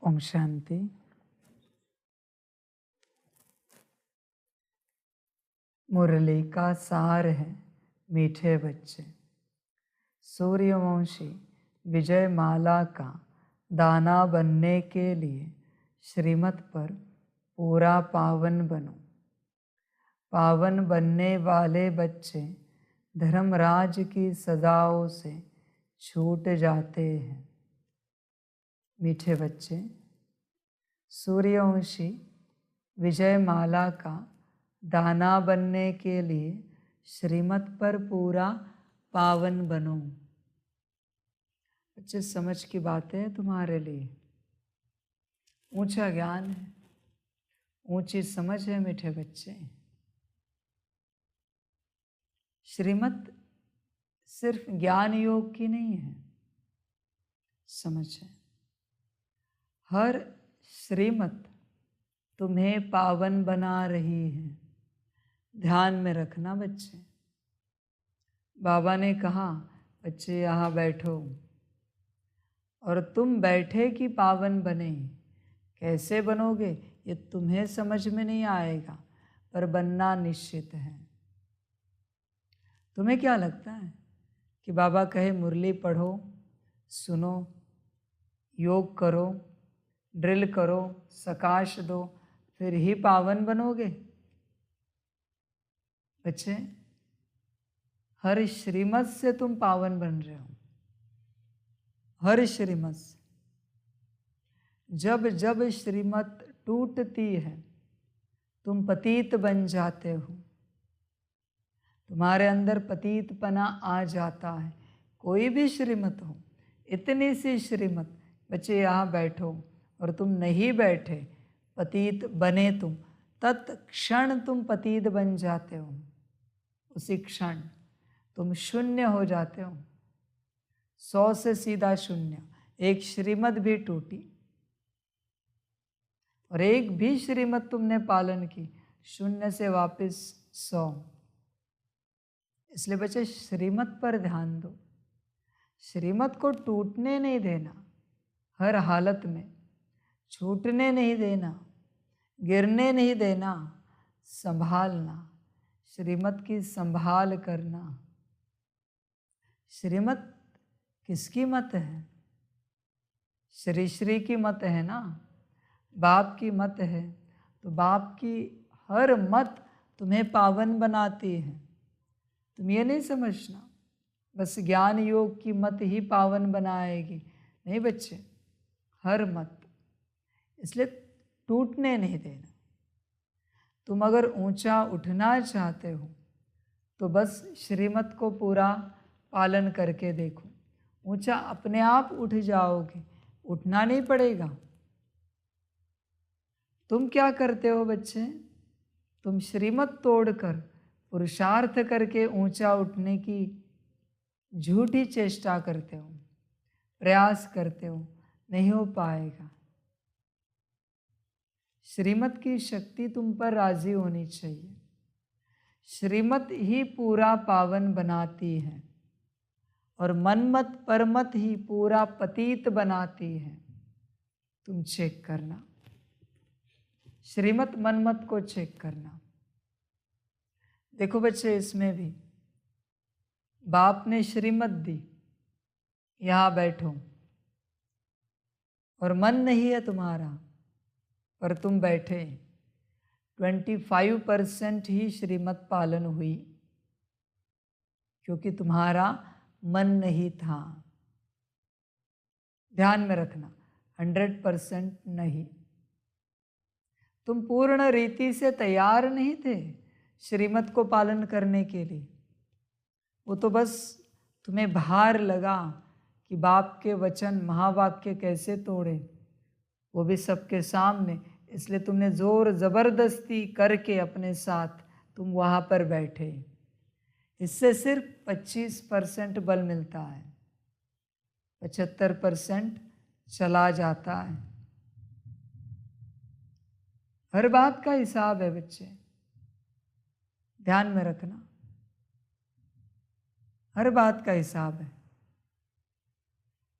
ओम शांति। मुरली का सार है मीठे बच्चे। सूर्यवंशी विजय माला का दाना बनने के लिए श्रीमत पर पूरा पावन बनो। पावन बनने वाले बच्चे धर्मराज की सजाओं से छूट जाते हैं। मीठे बच्चे, सूर्यवंशी विजय माला का दाना बनने के लिए श्रीमत पर पूरा पावन बनो। बच्चे, समझ की बातें हैं तुम्हारे लिए। ऊंचा ज्ञान है, ऊंची समझ है मीठे बच्चे। श्रीमत सिर्फ ज्ञान योग की नहीं है, समझ है। हर श्रीमत तुम्हें पावन बना रही है। ध्यान में रखना बच्चे। बाबा ने कहा, बच्चे यहाँ बैठो, और तुम बैठे कि पावन बने। कैसे बनोगे ये तुम्हें समझ में नहीं आएगा, पर बनना निश्चित है। तुम्हें क्या लगता है कि बाबा कहे मुरली पढ़ो, सुनो, योग करो, ड्रिल करो, सकाश दो, फिर ही पावन बनोगे? बच्चे, हर श्रीमत से तुम पावन बन रहे हो। हर श्रीमत से। जब जब श्रीमत टूटती है तुम पतित बन जाते हो। तुम्हारे अंदर पतितपना आ जाता है। कोई भी श्रीमत हो, इतनी सी श्रीमत। बच्चे यहाँ बैठो और तुम नहीं बैठे, पतित बने तुम, तत्क्षण तुम पतित बन जाते हो। उसी क्षण तुम शून्य हो जाते हो। 100 से सीधा शून्य। एक श्रीमत भी टूटी और एक भी श्रीमत तुमने पालन की, शून्य से वापस 100। इसलिए बच्चे, श्रीमत पर ध्यान दो। श्रीमत को टूटने नहीं देना, हर हालत में छूटने नहीं देना, गिरने नहीं देना, संभालना। श्रीमत की संभाल करना। श्रीमत किसकी मत है? श्री श्री की मत है ना, बाप की मत है। तो बाप की हर मत तुम्हें पावन बनाती है। तुम ये नहीं समझना बस ज्ञान योग की मत ही पावन बनाएगी। नहीं बच्चे, हर मत। इसलिए टूटने नहीं देना। तुम अगर ऊंचा उठना चाहते हो तो बस श्रीमत को पूरा पालन करके देखो। ऊंचा अपने आप उठ जाओगे, उठना नहीं पड़ेगा। तुम क्या करते हो बच्चे? तुम श्रीमत तोड़कर पुरुषार्थ करके ऊंचा उठने की झूठी चेष्टा करते हो, प्रयास करते हो, नहीं हो पाएगा। श्रीमत की शक्ति तुम पर राजी होनी चाहिए। श्रीमत ही पूरा पावन बनाती है और मनमत परमत ही पूरा पतित बनाती है। तुम चेक करना, श्रीमत मनमत को चेक करना। देखो बच्चे, इसमें भी बाप ने श्रीमत दी, यहाँ बैठो, और मन नहीं है तुम्हारा, पर तुम बैठे। 25% ही श्रीमत पालन हुई, क्योंकि तुम्हारा मन नहीं था। ध्यान में रखना, 100% नहीं। तुम पूर्ण रीति से तैयार नहीं थे श्रीमत को पालन करने के लिए। वो तो बस तुम्हें भार लगा कि बाप के वचन महावाक्य कैसे तोड़े, वो भी सबके सामने। इसलिए तुमने जोर ज़बरदस्ती करके अपने साथ तुम वहाँ पर बैठे। इससे सिर्फ 25% बल मिलता है, 75% चला जाता है। हर बात का हिसाब है बच्चे, ध्यान में रखना। हर बात का हिसाब है।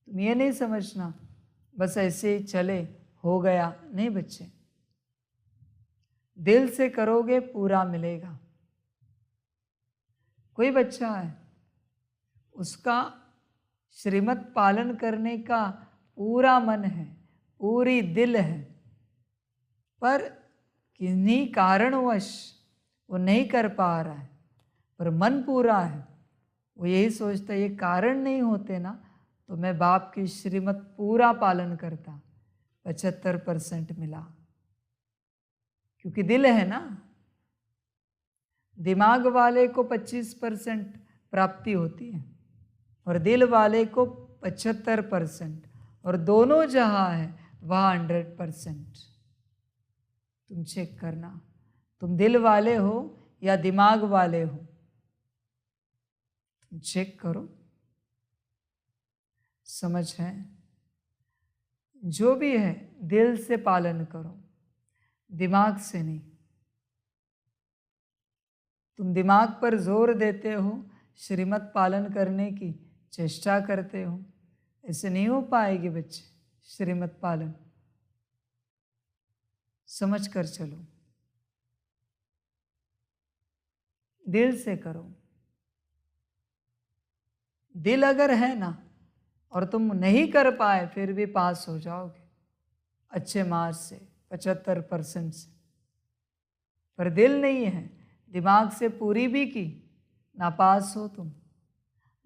तुम ये नहीं समझना बस ऐसे ही चले हो गया, नहीं बच्चे, दिल से करोगे पूरा मिलेगा। कोई बच्चा है, उसका श्रीमत पालन करने का पूरा मन है, पूरी दिल है, पर किन्हीं कारणवश वो नहीं कर पा रहा है, पर मन पूरा है। वो यही सोचता है ये कारण नहीं होते ना तो मैं बाप की श्रीमत पूरा पालन करता, 75% मिला। क्योंकि दिल है ना, दिमाग वाले को 25% प्राप्ति होती है और दिल वाले को 75%, और दोनों जहाँ है वहाँ 100%। तुम चेक करना, तुम दिल वाले हो या दिमाग वाले हो, तुम चेक करो। समझ है? जो भी है दिल से पालन करो, दिमाग से नहीं। तुम दिमाग पर जोर देते हो, श्रीमत पालन करने की चेष्टा करते हो, ऐसे नहीं हो पाएगी बच्चे श्रीमत पालन। समझ कर चलो, दिल से करो। दिल अगर है ना और तुम नहीं कर पाए फिर भी पास हो जाओगे अच्छे मार्क्स से, 75% से। पर दिल नहीं है, दिमाग से पूरी भी की, ना पास हो तुम।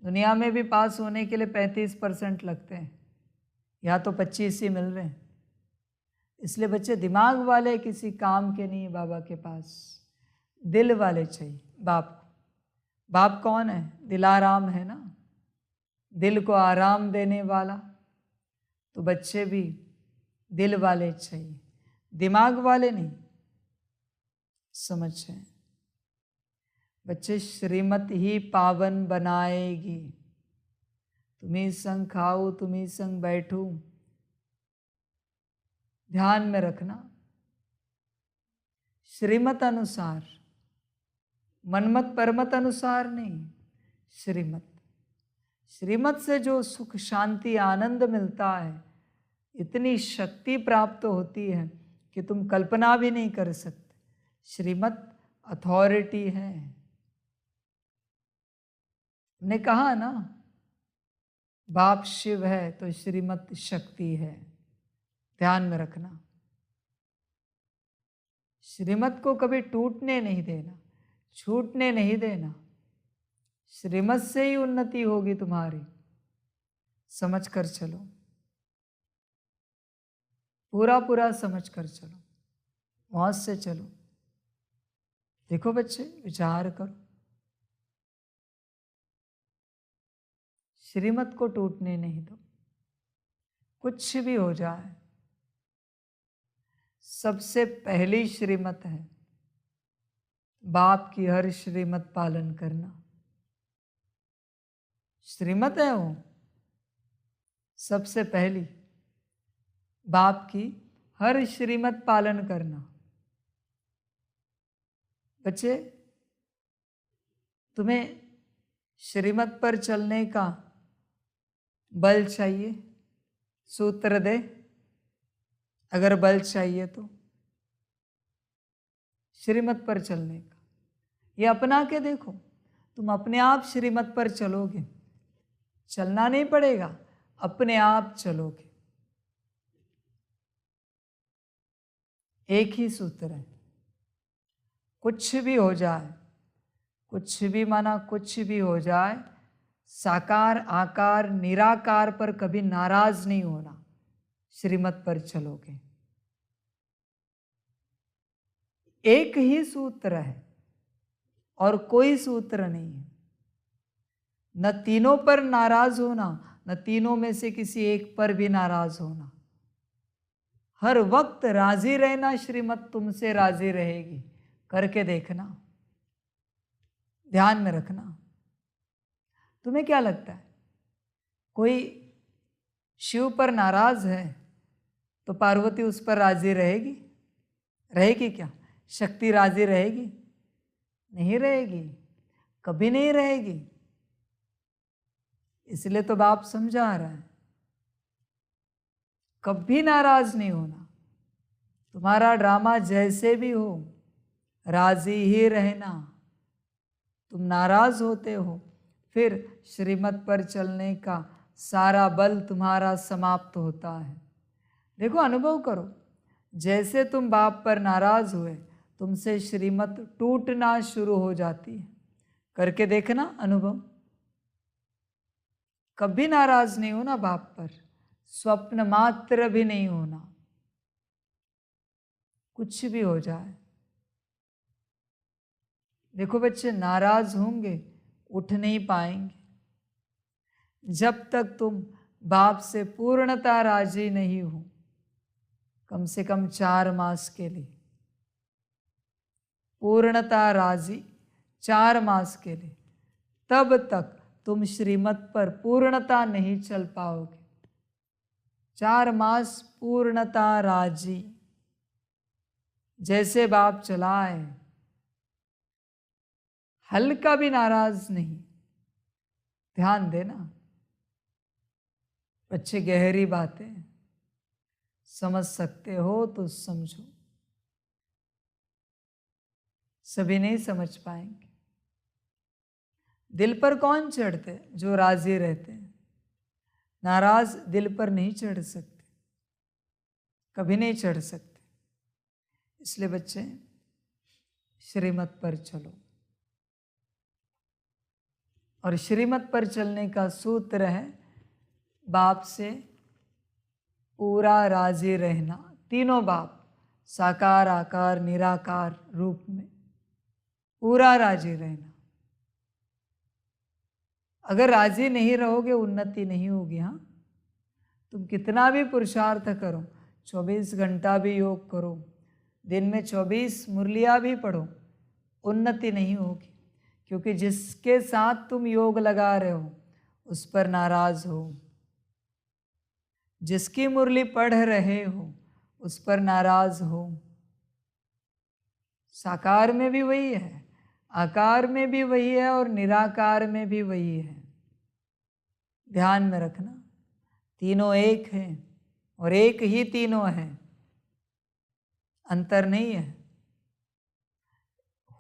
दुनिया में भी पास होने के लिए 35% लगते हैं, या तो 25 ही मिल रहे हैं। इसलिए बच्चे दिमाग वाले किसी काम के नहीं, बाबा के पास दिल वाले चाहिए बाप को। बाप कौन है? दिलाराम है ना, दिल को आराम देने वाला। तो बच्चे भी दिल वाले चाहिए, दिमाग वाले नहीं। समझ है बच्चे? श्रीमत ही पावन बनाएगी। तुम्ही संग खाओ, तुम्ही संग बैठो, ध्यान में रखना। श्रीमत अनुसार, मनमत परमत अनुसार नहीं, श्रीमत। श्रीमत से जो सुख शांति आनंद मिलता है, इतनी शक्ति प्राप्त होती है कि तुम कल्पना भी नहीं कर सकते। श्रीमत अथॉरिटी है। ने कहा ना, बाप शिव है तो श्रीमत शक्ति है। ध्यान में रखना, श्रीमत को कभी टूटने नहीं देना, छूटने नहीं देना। श्रीमत से ही उन्नति होगी तुम्हारी। समझ कर चलो, पूरा पूरा समझ कर चलो, मौज से चलो। देखो बच्चे, विचार करो, श्रीमत को टूटने नहीं दो। कुछ भी हो जाए, सबसे पहली श्रीमत है बाप की हर श्रीमत पालन करना। श्रीमत है वो सबसे पहली, बाप की हर श्रीमत पालन करना। बच्चे, तुम्हें श्रीमत पर चलने का बल चाहिए, सूत्र दे। अगर बल चाहिए तो श्रीमत पर चलने का ये अपना के देखो। तुम अपने आप श्रीमत पर चलोगे, चलना नहीं पड़ेगा, अपने आप चलोगे। एक ही सूत्र है, कुछ भी हो जाए, कुछ भी माना कुछ भी हो जाए, साकार आकार निराकार पर कभी नाराज नहीं होना। श्रीमत पर चलोगे, एक ही सूत्र है और कोई सूत्र नहीं है। न तीनों पर नाराज होना, न तीनों में से किसी एक पर भी नाराज होना। हर वक्त राजी रहना, श्रीमत तुमसे राजी रहेगी। करके देखना, ध्यान में रखना। तुम्हें क्या लगता है, कोई शिव पर नाराज है तो पार्वती उस पर राजी रहेगी? रहेगी क्या? शक्ति राजी रहेगी? नहीं रहेगी, कभी नहीं रहेगी। इसलिए तो बाप समझा रहा है, कभी नाराज नहीं होना। तुम्हारा ड्रामा जैसे भी हो राजी ही रहना। तुम नाराज होते हो, फिर श्रीमत पर चलने का सारा बल तुम्हारा समाप्त होता है। देखो, अनुभव करो, जैसे तुम बाप पर नाराज हुए तुमसे श्रीमत टूटना शुरू हो जाती है। करके देखना अनुभव। कभी नाराज नहीं होना बाप पर, स्वप्न मात्र भी नहीं होना, कुछ भी हो जाए। देखो बच्चे, नाराज होंगे, उठ नहीं पाएंगे। जब तक तुम बाप से पूर्णतः राजी नहीं हो, कम से कम 4 मास के लिए पूर्णतः राजी, 4 मास के लिए, तब तक तुम श्रीमत पर पूर्णतः नहीं चल पाओगे। 4 मास पूर्णतः राजी, जैसे बाप चलाए, हल्का भी नाराज नहीं। ध्यान देना बच्चे, गहरी बातें समझ सकते हो तो समझो, सभी नहीं समझ पाएंगे। दिल पर कौन चढ़ते? जो राजी रहते हैं। नाराज दिल पर नहीं चढ़ सकते, कभी नहीं चढ़ सकते। इसलिए बच्चे, श्रीमत पर चलो। और श्रीमत पर चलने का सूत्र है बाप से पूरा राजी रहना। तीनों बाप, साकार, आकार, निराकार रूप में पूरा राजी रहना। अगर राजी नहीं रहोगे, उन्नति नहीं होगी। हाँ, तुम कितना भी पुरुषार्थ करो, 24 घंटा भी योग करो, दिन में 24 मुरलियाँ भी पढ़ो, उन्नति नहीं होगी। क्योंकि जिसके साथ तुम योग लगा रहे हो उस पर नाराज हो, जिसकी मुरली पढ़ रहे हो उस पर नाराज हो। साकार में भी वही है, आकार में भी वही है, और निराकार में भी वही है। ध्यान में रखना, तीनों एक हैं और एक ही तीनों हैं, अंतर नहीं है।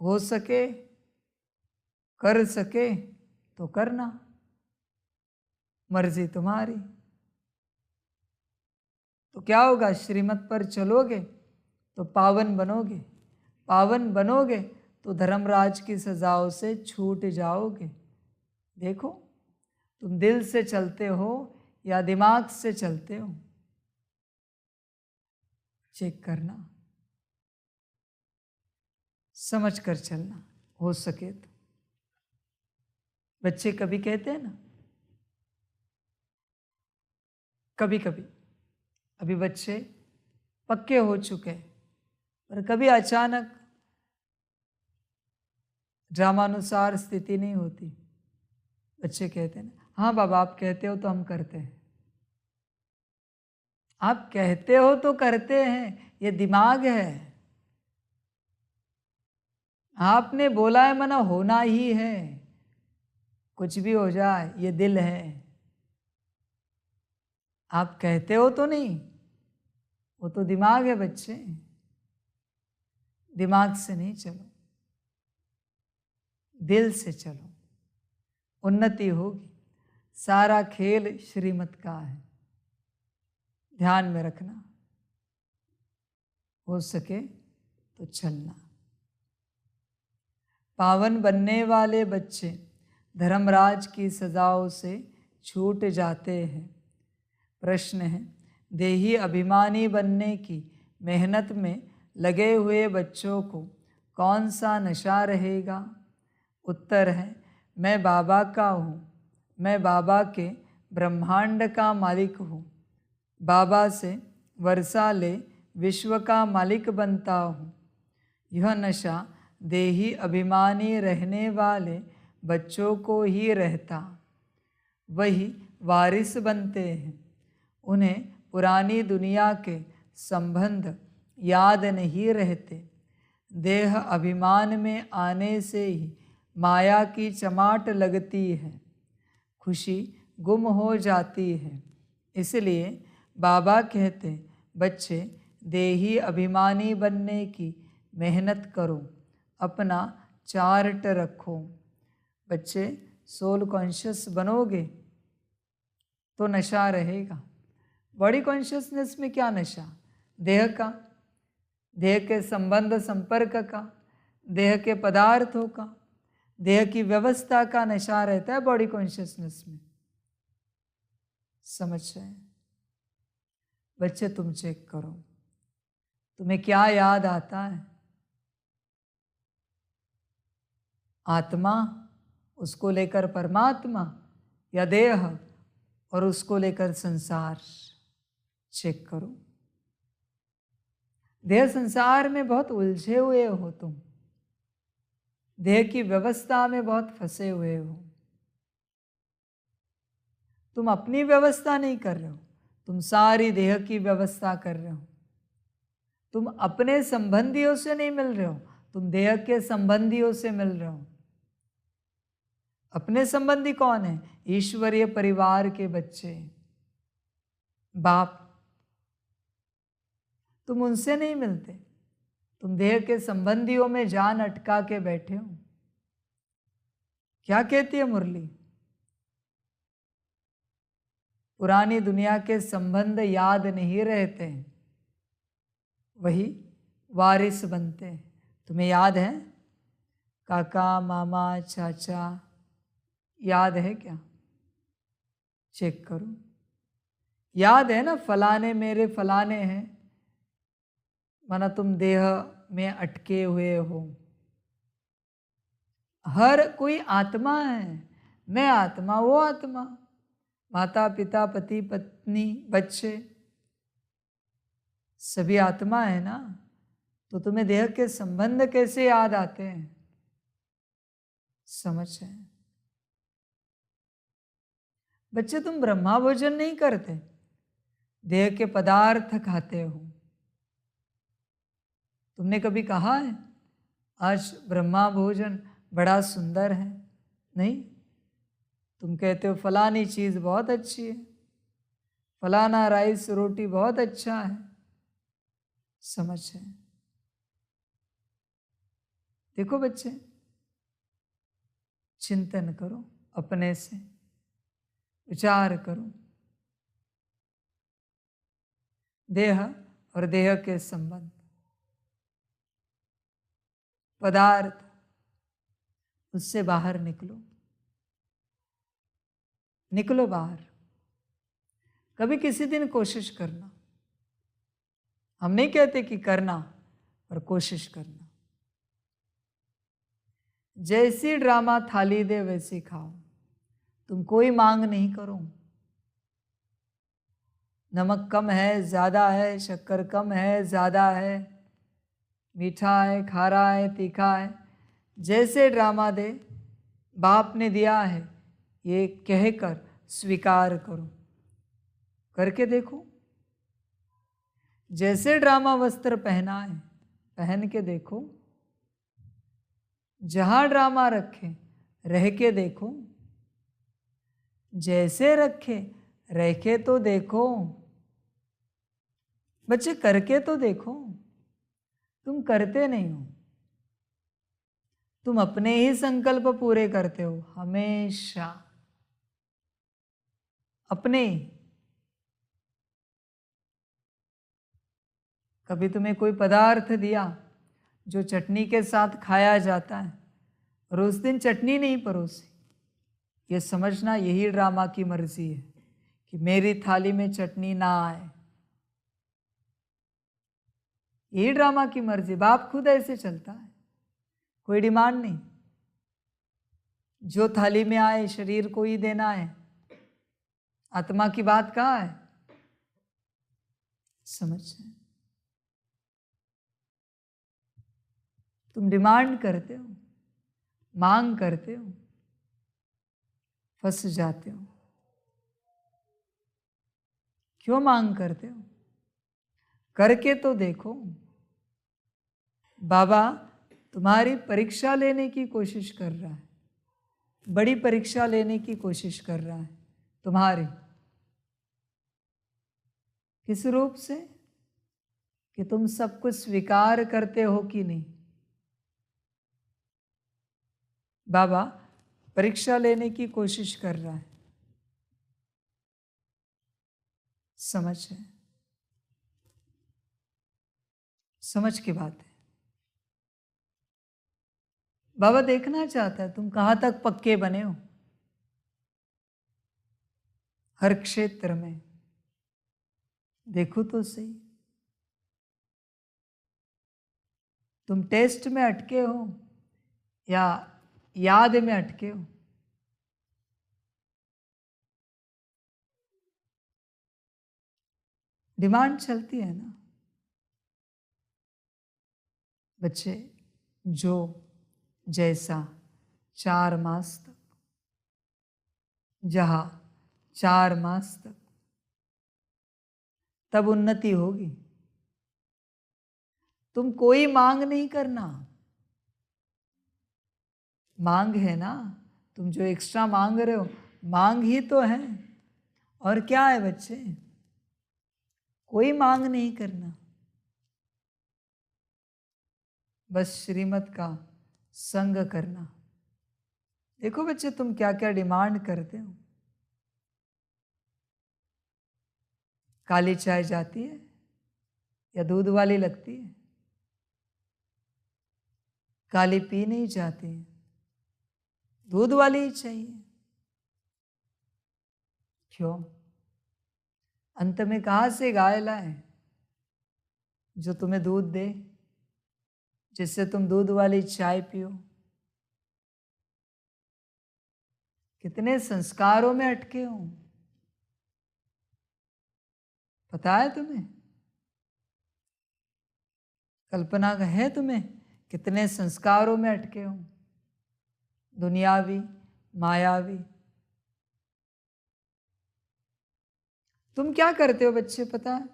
हो सके, कर सके तो करना, मर्जी तुम्हारी। तो क्या होगा? श्रीमत पर चलोगे तो पावन बनोगे, पावन बनोगे तो धर्मराज की सजाओं से छूट जाओगे। देखो, तुम दिल से चलते हो या दिमाग से चलते हो, चेक करना, समझ कर चलना, हो सके तो। बच्चे कभी कहते हैं ना, कभी कभी, अभी बच्चे पक्के हो चुके हैं, पर कभी अचानक ड्रामानुसार स्थिति नहीं होती। बच्चे कहते हैं ना, हाँ बाबा आप कहते हो तो हम करते हैं। आप कहते हो तो करते हैं, ये दिमाग है। आपने बोला है मना होना ही है, कुछ भी हो जाए, ये दिल है। आप कहते हो तो नहीं, वो तो दिमाग है बच्चे। दिमाग से नहीं चलो, दिल से चलो, उन्नति होगी। सारा खेल श्रीमत का है, ध्यान में रखना। हो सके तो चलना। पावन बनने वाले बच्चे धर्मराज की सजाओं से छूट जाते हैं। प्रश्न है, देही अभिमानी बनने की मेहनत में लगे हुए बच्चों को कौन सा नशा रहेगा? उत्तर है, मैं बाबा का हूँ, मैं बाबा के ब्रह्मांड का मालिक हूँ, बाबा से वर्षा ले विश्व का मालिक बनता हूँ। यह नशा देही अभिमानी रहने वाले बच्चों को ही रहता, वही वारिस बनते हैं। उन्हें पुरानी दुनिया के संबंध याद नहीं रहते। देह अभिमान में आने से ही माया की चमाट लगती है, खुशी गुम हो जाती है। इसलिए बाबा कहते, बच्चे देही अभिमानी बनने की मेहनत करो, अपना चार्ट रखो। बच्चे, सोल कॉन्शियस बनोगे तो नशा रहेगा। बॉडी कॉन्शियसनेस में क्या नशा? देह का, देह के संबंध संपर्क का, देह के पदार्थों का, देह की व्यवस्था का नशा रहता है बॉडी कॉन्शियसनेस में। समझ रहे? बच्चे, तुम चेक करो, तुम्हें क्या याद आता है? आत्मा, उसको लेकर परमात्मा, या देह और उसको लेकर संसार? चेक करो। देह संसार में बहुत उलझे हुए हो तुम, देह की व्यवस्था में बहुत फंसे हुए हो। तुम अपनी व्यवस्था नहीं कर रहे हो, तुम सारी देह की व्यवस्था कर रहे हो। तुम अपने संबंधियों से नहीं मिल रहे हो, तुम देह के संबंधियों से मिल रहे हो। अपने संबंधी कौन है? ईश्वरीय परिवार के बच्चे, बाप। तुम उनसे नहीं मिलते, तुम देह के संबंधियों में जान अटका के बैठे हो। क्या कहती है मुरली? पुरानी दुनिया के संबंध याद नहीं रहते, वही वारिस बनते हैं। तुम्हें याद है? काका, मामा, चाचा, याद है क्या? चेक करो। याद है ना? फलाने मेरे फलाने हैं, माना तुम देह में अटके हुए हो। हर कोई आत्मा है, मैं आत्मा, वो आत्मा, माता पिता, पति पत्नी, बच्चे, सभी आत्मा है ना। तो तुम्हें देह के संबंध कैसे याद आते हैं? समझ है? बच्चे, तुम ब्रह्मा भोजन नहीं करते, देह के पदार्थ खाते हो। तुमने कभी कहा है आज ब्रह्मा भोजन बड़ा सुंदर है? नहीं। तुम कहते हो फलानी चीज बहुत अच्छी है, फलाना राइस रोटी बहुत अच्छा है। समझ है? देखो बच्चे, चिंतन करो, अपने से विचार करो। देह और देह के संबंध, पदार्थ, उससे बाहर निकलो, निकलो बाहर। कभी किसी दिन कोशिश करना, हम नहीं कहते कि करना, पर कोशिश करना। जैसी ड्रामा थाली दे वैसी खाओ, तुम कोई मांग नहीं करो। नमक कम है, ज़्यादा है, शक्कर कम है, ज़्यादा है, मीठा है, खारा है, तीखा है, जैसे ड्रामा दे, बाप ने दिया है, ये कहकर स्वीकार करो। करके देखो। जैसे ड्रामा वस्त्र पहना है, पहन के देखो। जहां ड्रामा रखे, रह के देखो। जैसे रखे, रह के तो देखो। बच्चे, करके तो देखो। तुम करते नहीं हो, तुम अपने ही संकल्प पूरे करते हो हमेशा, अपने। कभी तुम्हें कोई पदार्थ दिया जो चटनी के साथ खाया जाता है, और उस दिन चटनी नहीं परोसी, ये समझना यही ड्रामा की मर्जी है कि मेरी थाली में चटनी ना आए। यही ड्रामा की मर्जी। बाप खुद ऐसे चलता है, कोई डिमांड नहीं, जो थाली में आए शरीर को ही देना है। आत्मा की बात कहाँ है? समझ। तुम डिमांड करते हो, मांग करते हो, फंस जाते हो। क्यों मांग करते हो? करके तो देखो। बाबा तुम्हारी परीक्षा लेने की कोशिश कर रहा है, बड़ी परीक्षा लेने की कोशिश कर रहा है तुम्हारी। किस रूप से? कि तुम सब कुछ स्वीकार करते हो कि नहीं। बाबा परीक्षा लेने की कोशिश कर रहा है, समझ है, समझ की बात है। बाबा देखना चाहता है तुम कहाँ तक पक्के बने हो हर क्षेत्र में। देखो तो सही, तुम टेस्ट में अटके हो या याद में अटके हो। डिमांड चलती है ना बच्चे, जो जैसा 4 मास तक, जहाँ 4 मास तक, तब उन्नति होगी। तुम कोई मांग नहीं करना। मांग है ना, तुम जो एक्स्ट्रा मांग रहे हो मांग ही तो है। और क्या है बच्चे, कोई मांग नहीं करना, बस श्रीमत का संग करना। देखो बच्चे तुम क्या क्या डिमांड करते हो। काली चाय जाती है या दूध वाली लगती है? काली पी नहीं जाती, दूध वाली ही चाहिए। क्यों? अंत में कहाँ से गाय लाए जो तुम्हें दूध दे, जिससे तुम दूध वाली चाय पियो? कितने संस्कारों में अटके हो, पता है तुम्हें? कल्पना है तुम्हें कितने संस्कारों में अटके हो, दुनियावी मायावी। तुम क्या करते हो बच्चे पता है?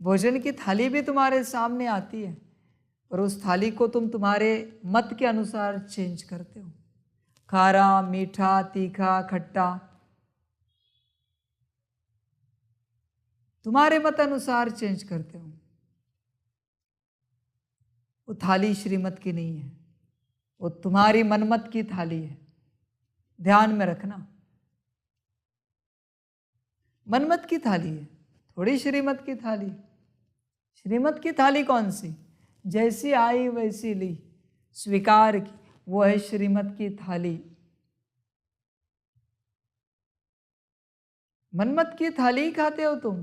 भोजन की थाली भी तुम्हारे सामने आती है और उस थाली को तुम तुम्हारे मत के अनुसार चेंज करते हो। खारा, मीठा, तीखा, खट्टा, तुम्हारे मत अनुसार चेंज करते हो। वो थाली श्रीमत की नहीं है, वो तुम्हारी मनमत की थाली है। ध्यान में रखना, मनमत की थाली है, थोड़ी श्रीमत की थाली। श्रीमत की थाली कौन सी? जैसी आई वैसी ली, स्वीकार की, वो है श्रीमत की थाली। मनमत की थाली ही खाते हो तुम,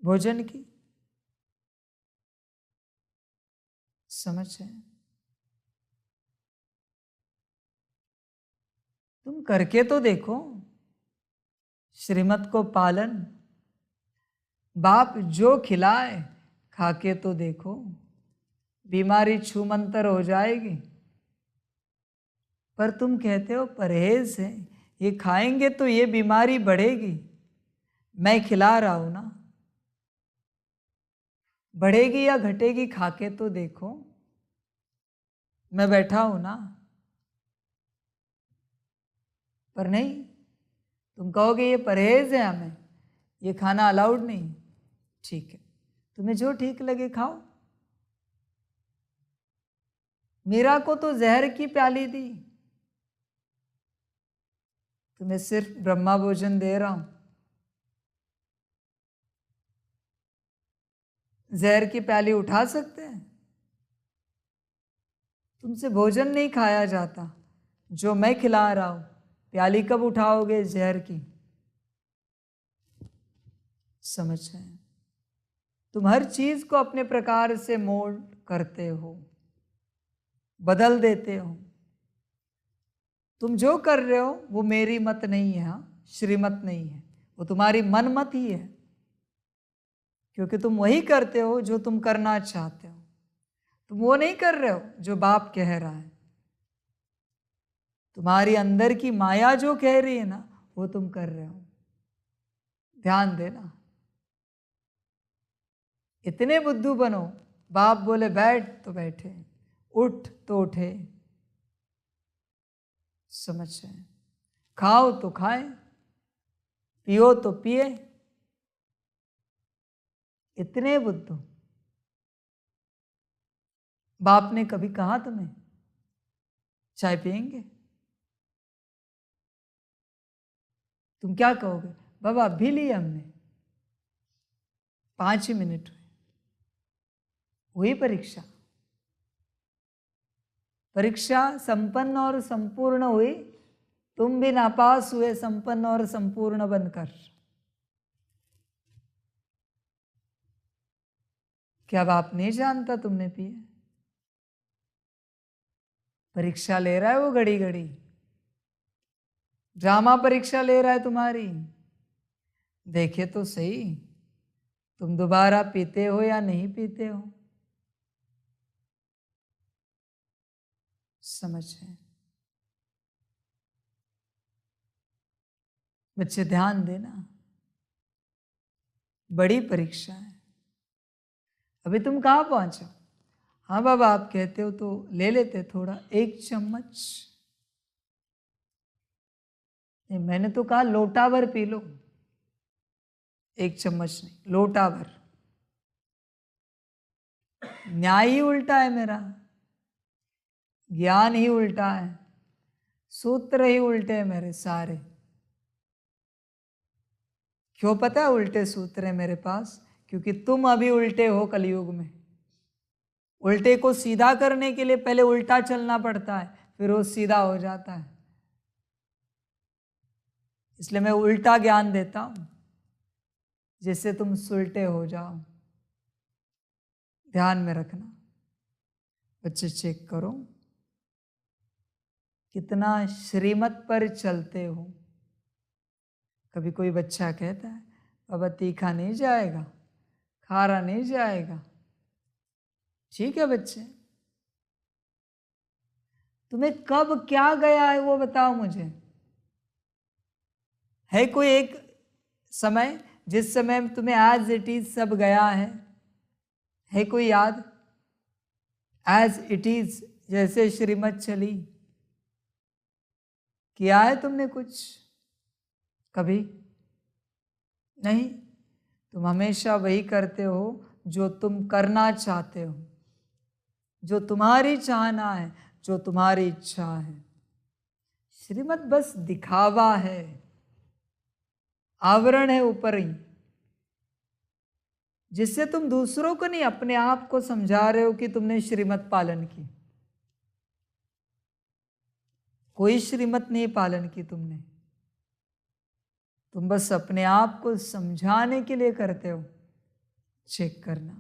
भोजन की। समझ है? तुम करके तो देखो श्रीमत को पालन। बाप जो खिलाए खाके तो देखो, बीमारी छूमंतर हो जाएगी। पर तुम कहते हो परहेज है, ये खाएंगे तो ये बीमारी बढ़ेगी। मैं खिला रहा हूं ना, बढ़ेगी या घटेगी खाके तो देखो। मैं बैठा हूं ना। पर नहीं, तुम कहोगे ये परहेज है, हमें ये खाना अलाउड नहीं। ठीक है, तुम्हें जो ठीक लगे खाओ। मीरा को तो जहर की प्याली दी, तुम्हें सिर्फ ब्रह्मा भोजन दे रहा हूं। जहर की प्याली उठा सकते हैं? तुमसे भोजन नहीं खाया जाता जो मैं खिला रहा हूं, प्याली कब उठाओगे जहर की? समझ है? तुम हर चीज को अपने प्रकार से मोल्ड करते हो, बदल देते हो। तुम जो कर रहे हो वो मेरी मत नहीं है, हाँ, श्रीमत नहीं है, वो तुम्हारी मन मत ही है। क्योंकि तुम वही करते हो जो तुम करना चाहते हो, तुम वो नहीं कर रहे हो जो बाप कह रहा है। तुम्हारी अंदर की माया जो कह रही है ना, वो तुम कर रहे हो। ध्यान देना, इतने बुद्धू बनो, बाप बोले बैठ तो बैठे, उठ तो उठे। समझ है? खाओ तो खाए, पियो तो पिए। इतने बुद्धू। बाप ने कभी कहा तुम्हें चाय पियेंगे? तुम क्या कहोगे? बाबा अभी ली हमने, 5 ही मिनट हुई परीक्षा। परीक्षा संपन्न और संपूर्ण हुई, तुम भी नापास हुए संपन्न और संपूर्ण बनकर। क्या बाप नहीं जानता तुमने पिए? परीक्षा ले रहा है वो घड़ी घड़ी, ड्रामा परीक्षा ले रहा है तुम्हारी। देखे तो सही तुम दोबारा पीते हो या नहीं पीते हो। समझे बच्चे? ध्यान देना, बड़ी परीक्षा है। अभी तुम कहाँ पहुंचो? हाँ बाबा आप कहते हो तो ले लेते थोड़ा, 1 चम्मच। नहीं, मैंने तो कहा लोटा भर पी लो, 1 चम्मच नहीं, लोटा भर। न्याय ही उल्टा है मेरा, ज्ञान ही उल्टा है, सूत्र ही उल्टे हैं मेरे सारे। क्यों पता है उल्टे सूत्र है मेरे पास? क्योंकि तुम अभी उल्टे हो कलयुग में। उल्टे को सीधा करने के लिए पहले उल्टा चलना पड़ता है, फिर वो सीधा हो जाता है। इसलिए मैं उल्टा ज्ञान देता हूं जिससे तुम सुलटे हो जाओ। ध्यान में रखना बच्चे, चेक करो कितना श्रीमत पर चलते हो। कभी कोई बच्चा कहता है बाबा तीखा नहीं जाएगा, खारा नहीं जाएगा। ठीक है बच्चे, तुम्हें कब क्या गया है वो बताओ मुझे। है कोई एक समय जिस समय तुम्हें एज इट इज सब गया है कोई याद? एज इट इज जैसे श्रीमत चली, किया है तुमने कुछ कभी? नहीं। तुम हमेशा वही करते हो जो तुम करना चाहते हो, जो तुम्हारी चाहना है, जो तुम्हारी इच्छा है। श्रीमत बस दिखावा है, आवरण है ऊपर ही, जिससे तुम दूसरों को नहीं अपने आप को समझा रहे हो कि तुमने श्रीमत पालन की। कोई श्रीमत नहीं पालन की तुमने, तुम बस अपने आप को समझाने के लिए करते हो। चेक करना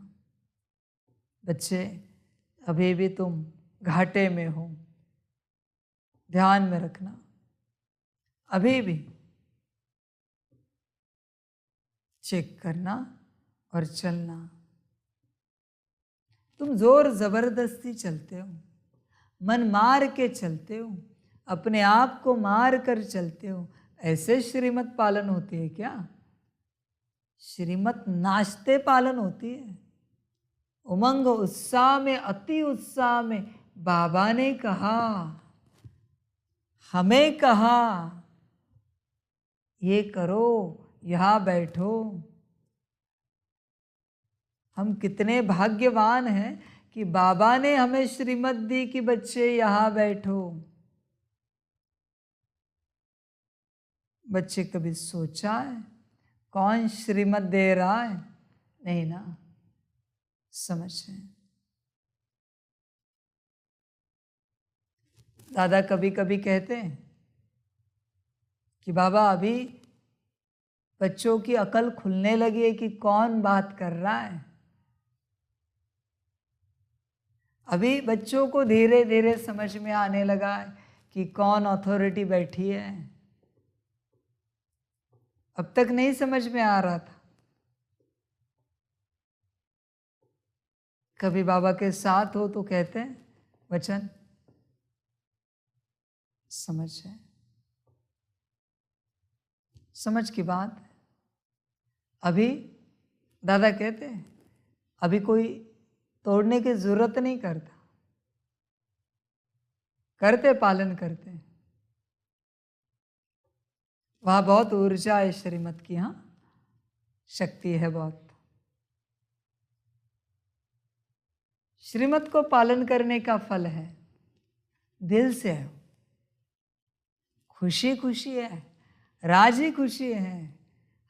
बच्चे, अभी भी तुम घाटे में हो, ध्यान में रखना। अभी भी चेक करना और चलना। तुम जोर जबरदस्ती चलते हो, मन मार के चलते हो, अपने आप को मार कर चलते हो। ऐसे श्रीमत पालन होती है क्या? श्रीमत नाचते पालन होती है। उमंग उत्साह में, अति उत्साह में बाबा ने कहा, हमें कहा ये करो, यहां बैठो। हम कितने भाग्यवान हैं कि बाबा ने हमें श्रीमत दी कि बच्चे यहां बैठो। बच्चे कभी सोचा है कौन श्रीमत दे रहा है? नहीं ना। समझ रहे? दादा कभी कभी कहते हैं कि बाबा अभी बच्चों की अकल खुलने लगी है कि कौन बात कर रहा है। अभी बच्चों को धीरे धीरे समझ में आने लगा है कि कौन अथॉरिटी बैठी है। अब तक नहीं समझ में आ रहा था। कभी बाबा के साथ हो तो कहते हैं वचन, समझ है, समझ की बात। अभी दादा कहते हैं अभी कोई तोड़ने की जरूरत नहीं करता, करते पालन करते। वहां बहुत ऊर्जा है श्रीमत की, हाँ शक्ति है बहुत। श्रीमत को पालन करने का फल है, दिल से है, खुशी खुशी है, राजी खुशी है,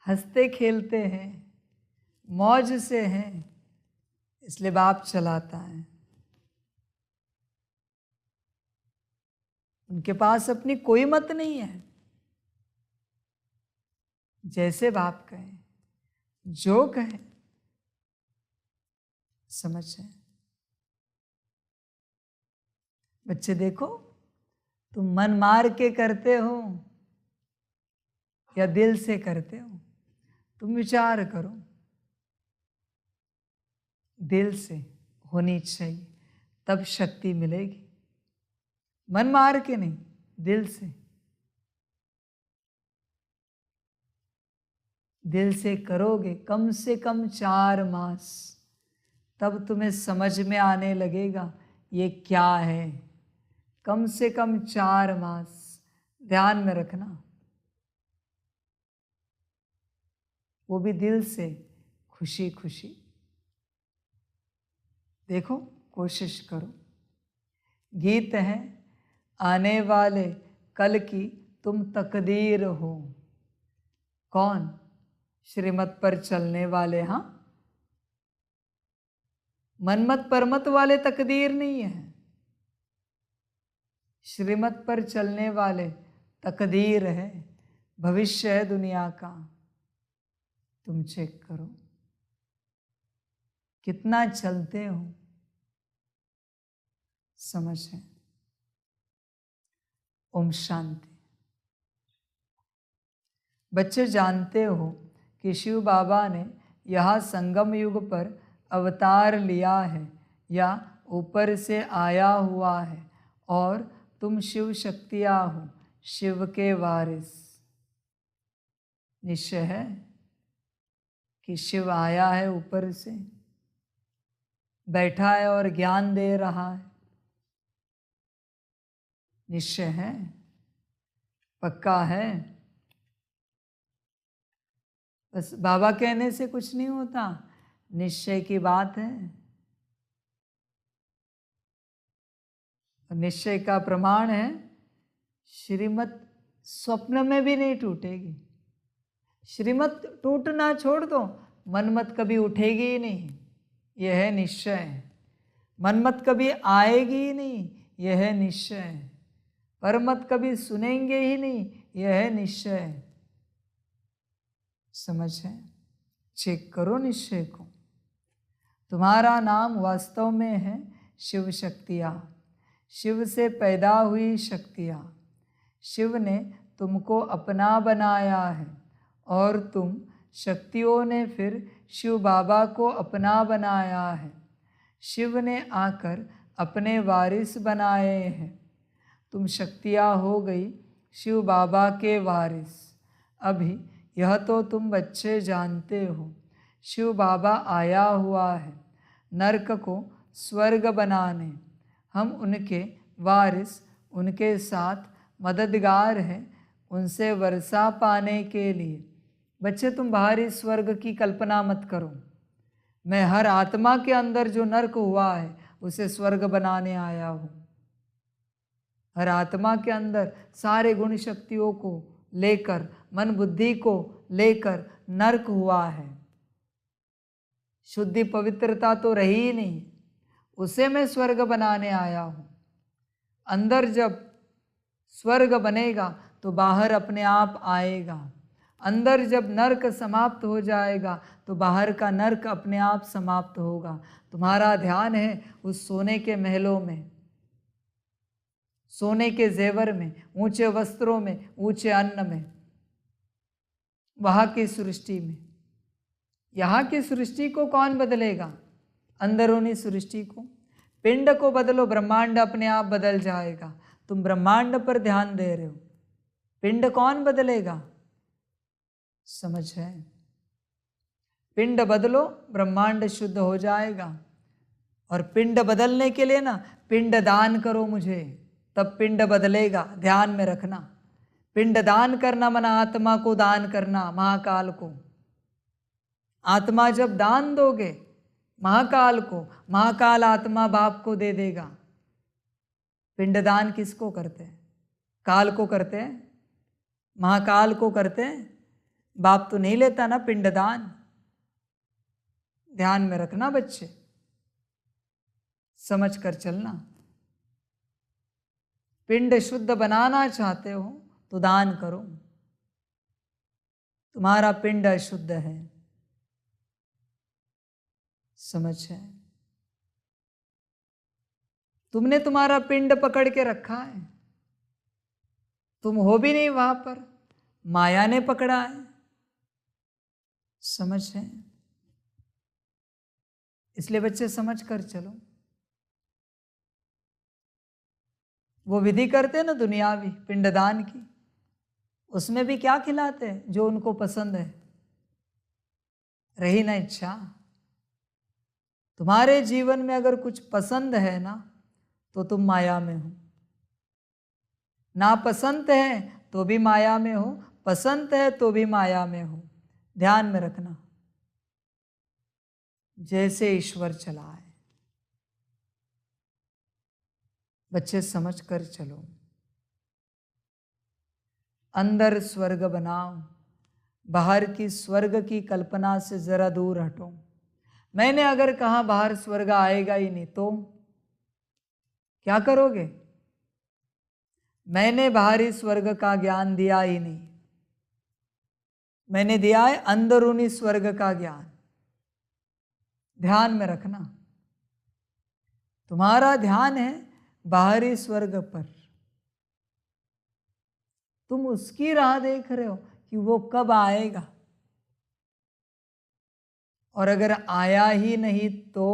हंसते खेलते हैं, मौज से हैं, इसलिए बाप चलाता है। उनके पास अपनी कोई मत नहीं है, जैसे बाप कहे, जो कहे, समझे। बच्चे देखो, तुम मन मार के करते हो या दिल से करते हो, तुम विचार करो। दिल से होनी चाहिए, तब शक्ति मिलेगी। मन मार के नहीं, दिल से। दिल से करोगे कम से कम 4 मास, तब तुम्हें समझ में आने लगेगा ये क्या है। कम से कम 4 मास, ध्यान में रखना। वो भी दिल से, खुशी खुशी। देखो, कोशिश करो। गीत है, आने वाले कल की तुम तकदीर हो। कौन? श्रीमत पर चलने वाले। हाँ, मनमत परमत वाले तकदीर नहीं है, श्रीमत पर चलने वाले तकदीर है, भविष्य है दुनिया का। तुम चेक करो कितना चलते हो, समझ है। ओम शांति। बच्चे जानते हो कि शिव बाबा ने यहाँ संगम युग पर अवतार लिया है या ऊपर से आया हुआ है, और तुम शिव शक्तियाँ हो, शिव के वारिस। निश्चय है कि शिव आया है ऊपर से, बैठा है और ज्ञान दे रहा है। निश्चय है, पक्का है। बस बाबा कहने से कुछ नहीं होता, निश्चय की बात है। निश्चय का प्रमाण है, श्रीमत स्वप्न में भी नहीं टूटेगी। श्रीमत टूटना छोड़ दो, मनमत कभी उठेगी ही नहीं, यह है निश्चय। मनमत कभी आएगी ही नहीं, यह है निश्चय। परमत कभी सुनेंगे ही नहीं, यह है निश्चय। समझ है? चेक करो निश्चय को। तुम्हारा नाम वास्तव में है शिव शक्तियाँ, शिव से पैदा हुई शक्तियाँ। शिव ने तुमको अपना बनाया है और तुम शक्तियों ने फिर शिव बाबा को अपना बनाया है। शिव ने आकर अपने वारिस बनाए हैं। तुम शक्तियाँ हो गई शिव बाबा के वारिस। अभी यह तो तुम बच्चे जानते हो, शिव बाबा आया हुआ है नरक को स्वर्ग बनाने। हम उनके वारिस, उनके साथ मददगार हैं, उनसे वर्षा पाने के लिए। बच्चे, तुम बाहरी स्वर्ग की कल्पना मत करो। मैं हर आत्मा के अंदर जो नरक हुआ है उसे स्वर्ग बनाने आया हूँ। हर आत्मा के अंदर सारे गुण शक्तियों को लेकर, मन बुद्धि को लेकर नरक हुआ है। शुद्धि पवित्रता तो रही ही नहीं, उसे मैं स्वर्ग बनाने आया हूँ। अंदर जब स्वर्ग बनेगा तो बाहर अपने आप आएगा। अंदर जब नरक समाप्त हो जाएगा तो बाहर का नरक अपने आप समाप्त होगा। तुम्हारा ध्यान है उस सोने के महलों में, सोने के जेवर में, ऊंचे वस्त्रों में, ऊंचे अन्न में, वहाँ की सृष्टि में। यहाँ की सृष्टि को कौन बदलेगा? अंदरूनी सृष्टि को। पिंड को बदलो, ब्रह्मांड अपने आप बदल जाएगा। तुम ब्रह्मांड पर ध्यान दे रहे हो, पिंड कौन बदलेगा? समझ है? पिंड बदलो, ब्रह्मांड शुद्ध हो जाएगा। और पिंड बदलने के लिए ना, पिंड दान करो मुझे, तब पिंड बदलेगा। ध्यान में रखना, पिंड दान करना मना आत्मा को दान करना, महाकाल को। आत्मा जब दान दोगे महाकाल को, महाकाल आत्मा बाप को दे देगा। पिंडदान किसको करते हैं? काल को करते हैं, महाकाल को करते हैं। बाप तो नहीं लेता ना पिंडदान। ध्यान में रखना बच्चे, समझ कर चलना। पिंड शुद्ध बनाना चाहते हो तो दान करो। तुम्हारा पिंड अशुद्ध है, समझ है? तुमने तुम्हारा पिंड पकड़ के रखा है, तुम हो भी नहीं वहां पर, माया ने पकड़ा है, समझ है? इसलिए बच्चे समझ कर चलो। वो विधि करते हैं ना दुनियावी पिंडदान की, उसमें भी क्या खिलाते हैं? जो उनको पसंद है। रही ना इच्छा, तुम्हारे जीवन में अगर कुछ पसंद है ना तो तुम माया में हो, ना पसंद है तो भी माया में हो, पसंद है तो भी माया में हो। ध्यान में रखना, जैसे ईश्वर चलाए। बच्चे समझ कर चलो। अंदर स्वर्ग बनाओ, बाहर की स्वर्ग की कल्पना से जरा दूर हटो। मैंने अगर कहा बाहर स्वर्ग आएगा ही नहीं तो क्या करोगे? मैंने बाहरी स्वर्ग का ज्ञान दिया ही नहीं, मैंने दिया है अंदरूनी स्वर्ग का ज्ञान। ध्यान में रखना, तुम्हारा ध्यान है बाहरी स्वर्ग पर, तुम उसकी राह देख रहे हो कि वो कब आएगा, और अगर आया ही नहीं तो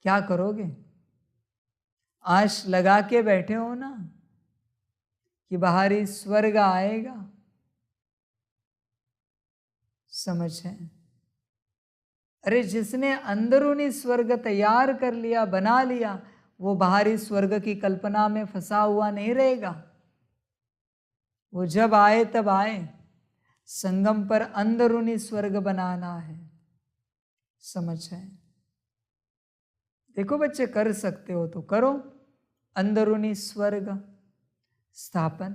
क्या करोगे? आश लगा के बैठे हो ना कि बाहरी स्वर्ग आएगा, समझ है? अरे जिसने अंदरूनी स्वर्ग तैयार कर लिया, बना लिया, वो बाहरी स्वर्ग की कल्पना में फंसा हुआ नहीं रहेगा। वो जब आए तब आए, संगम पर अंदरूनी स्वर्ग बनाना है, समझ है? देखो बच्चे, कर सकते हो तो करो अंदरूनी स्वर्ग स्थापन।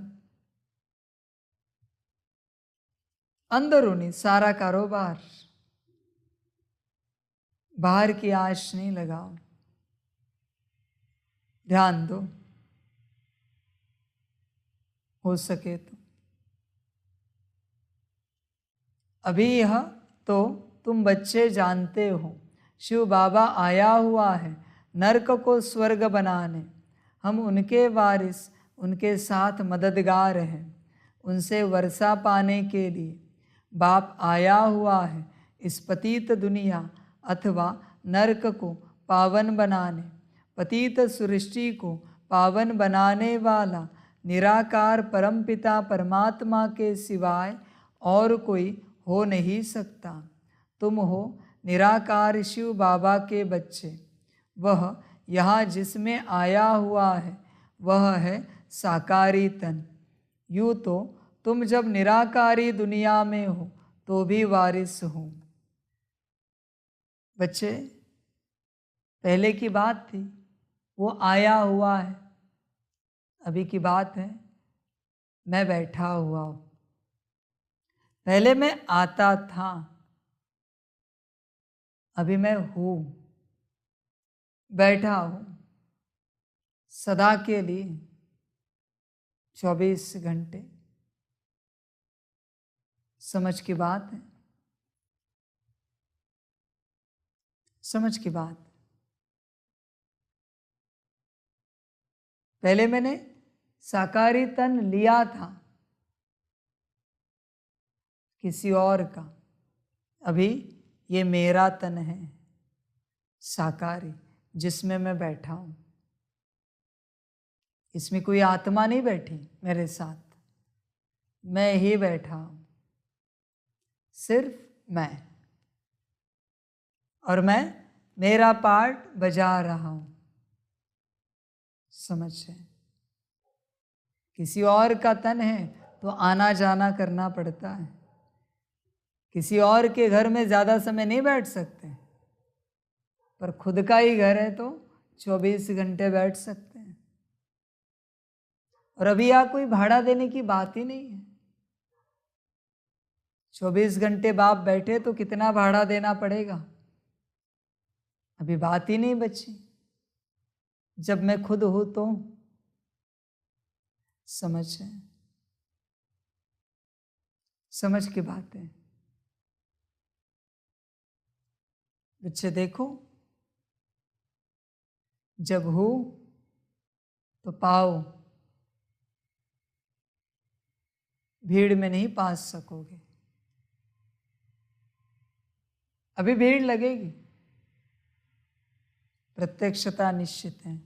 अंदरूनी सारा कारोबार, बाहर की आश नहीं लगाओ। ध्यान दो, हो सके तो। अभी यह तो तुम बच्चे जानते हो, शिव बाबा आया हुआ है नरक को स्वर्ग बनाने। हम उनके वारिस, उनके साथ मददगार हैं। उनसे वर्षा पाने के लिए बाप आया हुआ है इस पतित दुनिया अथवा नरक को पावन बनाने। पतित सृष्टि को पावन बनाने वाला निराकार परमपिता परमात्मा के सिवाय और कोई हो नहीं सकता। तुम हो निराकार शिव बाबा के बच्चे। वह यहाँ जिसमें आया हुआ है वह है साकारी तन। यूँ तो तुम जब निराकारी दुनिया में हो तो भी वारिस हो। बच्चे, पहले की बात थी, वो आया हुआ है। अभी की बात है मैं बैठा हुआ हूँ। पहले मैं आता था, अभी मैं हूँ, बैठा हूँ, सदा के लिए 24 घंटे। समझ की बात है, समझ की बात। पहले मैंने साकारी तन लिया था किसी और का, अभी ये मेरा तन है साकारी, जिसमें मैं बैठा हूँ। इसमें कोई आत्मा नहीं बैठी मेरे साथ, मैं ही बैठा हूँ, सिर्फ मैं। और मैं मेरा पार्ट बजा रहा हूँ, समझ है? किसी और का तन है तो आना जाना करना पड़ता है। किसी और के घर में ज़्यादा समय नहीं बैठ सकते, पर खुद का ही घर है तो 24 घंटे बैठ सकते हैं। और अभी यहाँ कोई भाड़ा देने की बात ही नहीं है। 24 घंटे बाप बैठे तो कितना भाड़ा देना पड़ेगा, अभी बात ही नहीं बची। जब मैं खुद हूं तो समझ की बात है। बच्चे देखो, जब हो तो पाओ, भीड़ में नहीं पास सकोगे। अभी भीड़ लगेगी, प्रत्यक्षता निश्चित है।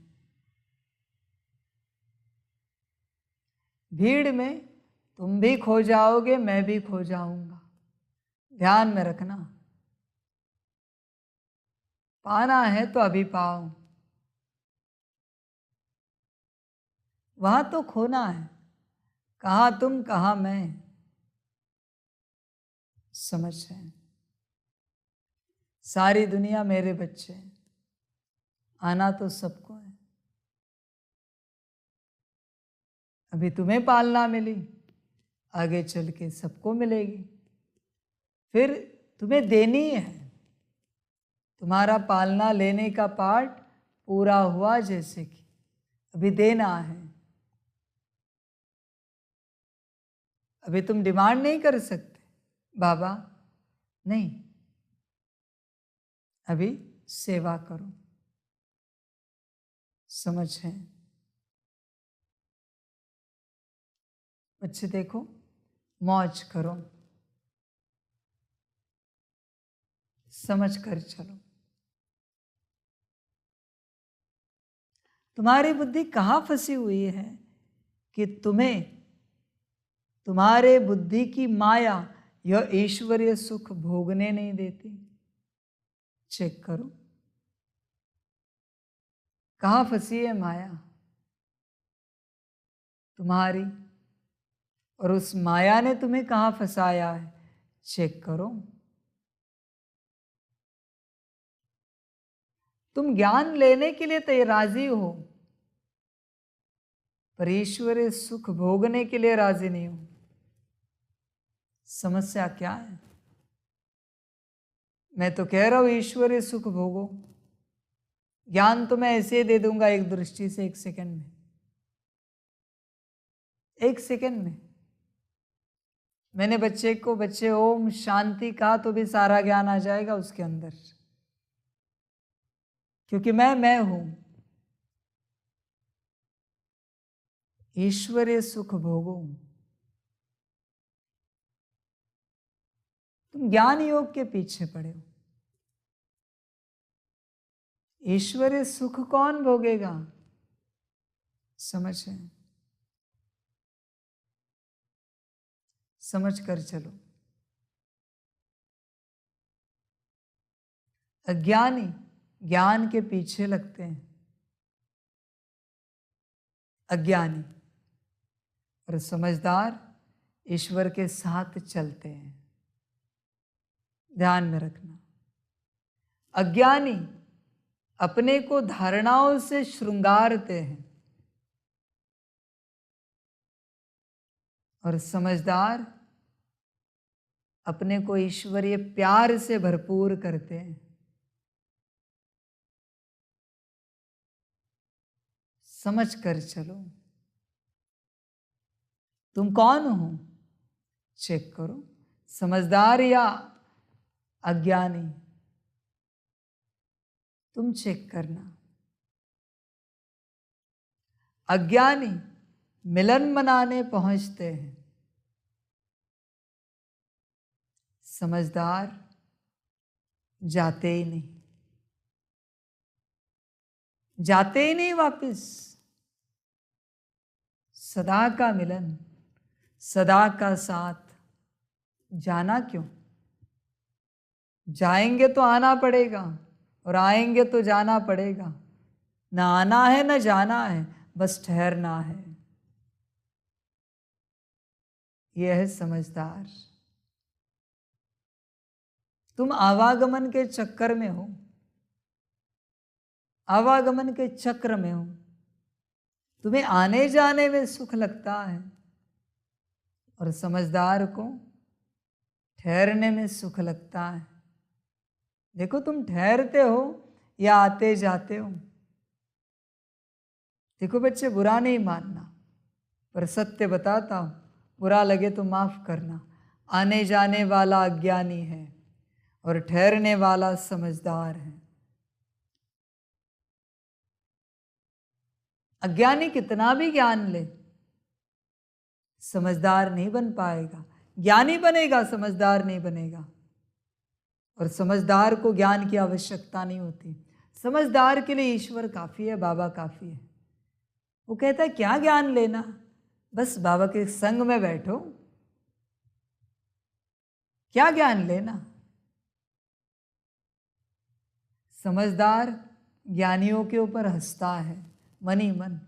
भीड़ में तुम भी खो जाओगे, मैं भी खो जाऊंगा, ध्यान में रखना। पाना है तो अभी पाओ, वहां तो खोना है। कहाँ तुम कहाँ मैं, समझ है। सारी दुनिया मेरे बच्चे, आना तो सबको है। अभी तुम्हें पालना मिली, आगे चल के सबको मिलेगी। फिर तुम्हें देनी है। तुम्हारा पालना लेने का पार्ट पूरा हुआ, जैसे कि अभी देना है। अभी तुम डिमांड नहीं कर सकते बाबा, नहीं, अभी सेवा करो, समझ है। बच्चे देखो, मौज करो, समझ कर चलो। तुम्हारी बुद्धि कहाँ फंसी हुई है कि तुम्हें तुम्हारे बुद्धि की माया यह ईश्वरीय सुख भोगने नहीं देती? चेक करो, कहाँ फंसी है माया तुम्हारी, और उस माया ने तुम्हें कहाँ फंसाया है, चेक करो। तुम ज्ञान लेने के लिए तो राजी हो, पर ईश्वरीय सुख भोगने के लिए राजी नहीं हो। समस्या क्या है? मैं तो कह रहा हूं ईश्वरीय सुख भोगो। ज्ञान तो मैं ऐसे ही दे दूंगा, एक दृष्टि से, 1 सेकंड में। 1 सेकंड में मैंने बच्चे ओम शांति कहा तो भी सारा ज्ञान आ जाएगा उसके अंदर, क्योंकि मैं हूं। ईश्वरीय सुख भोगो। तुम ज्ञान योग के पीछे पड़े हो। ईश्वरीय सुख कौन भोगेगा? समझ है, समझ कर चलो। अज्ञानी ज्ञान के पीछे लगते हैं, अज्ञानी, और समझदार ईश्वर के साथ चलते हैं। ध्यान में रखना, अज्ञानी अपने को धारणाओं से श्रृंगारते हैं, और समझदार अपने को ईश्वरीय प्यार से भरपूर करते हैं। समझ कर चलो, तुम कौन हो? चेक करो, समझदार या अज्ञानी, तुम चेक करना। अज्ञानी मिलन मनाने पहुंचते हैं, समझदार जाते ही नहीं, जाते ही नहीं वापिस। सदा का मिलन, सदा का साथ, जाना क्यों? जाएंगे तो आना पड़ेगा, और आएंगे तो जाना पड़ेगा। ना आना है ना जाना है, बस ठहरना है। यह है समझदार। तुम आवागमन के चक्कर में हो, आवागमन के चक्र में हो। तुम्हें आने जाने में सुख लगता है और समझदार को ठहरने में सुख लगता है। देखो, तुम ठहरते हो या आते जाते हो। देखो बच्चे, बुरा नहीं मानना, पर सत्य बताता हूं, बुरा लगे तो माफ करना। आने जाने वाला अज्ञानी है और ठहरने वाला समझदार है। अज्ञानी कितना भी ज्ञान ले, समझदार नहीं बन पाएगा। ज्ञानी बनेगा, समझदार नहीं बनेगा। और समझदार को ज्ञान की आवश्यकता नहीं होती। समझदार के लिए ईश्वर काफ़ी है, बाबा काफ़ी है। वो कहता है क्या ज्ञान लेना, बस बाबा के संग में बैठो, क्या ज्ञान लेना। समझदार ज्ञानियों के ऊपर हंसता है मन ही मन।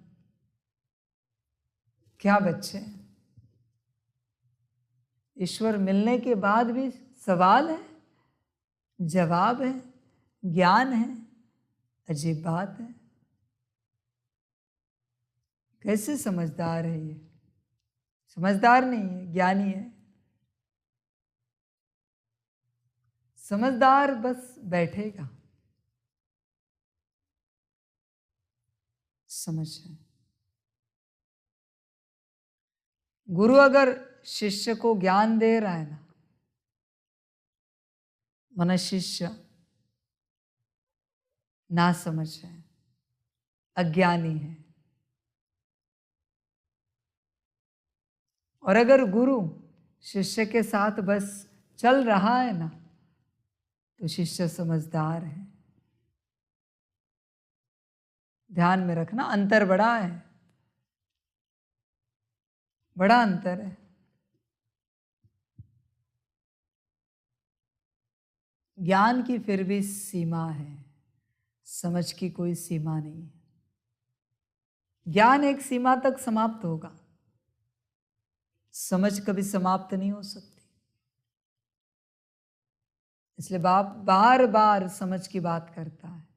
क्या बच्चे, ईश्वर मिलने के बाद भी सवाल है, जवाब है, ज्ञान है। अजीब बात है। कैसे समझदार है ये? समझदार नहीं है, ज्ञानी है। समझदार बस बैठेगा। समझ रहे? गुरु अगर शिष्य को ज्ञान दे रहा है ना, मन शिष्य ना समझ है, अज्ञानी है। और अगर गुरु शिष्य के साथ बस चल रहा है ना, तो शिष्य समझदार है। ध्यान में रखना, अंतर बड़ा है, बड़ा अंतर है। ज्ञान की फिर भी सीमा है, समझ की कोई सीमा नहीं है। ज्ञान एक सीमा तक समाप्त होगा, समझ कभी समाप्त नहीं हो सकती। इसलिए बाप बार बार समझ की बात करता है,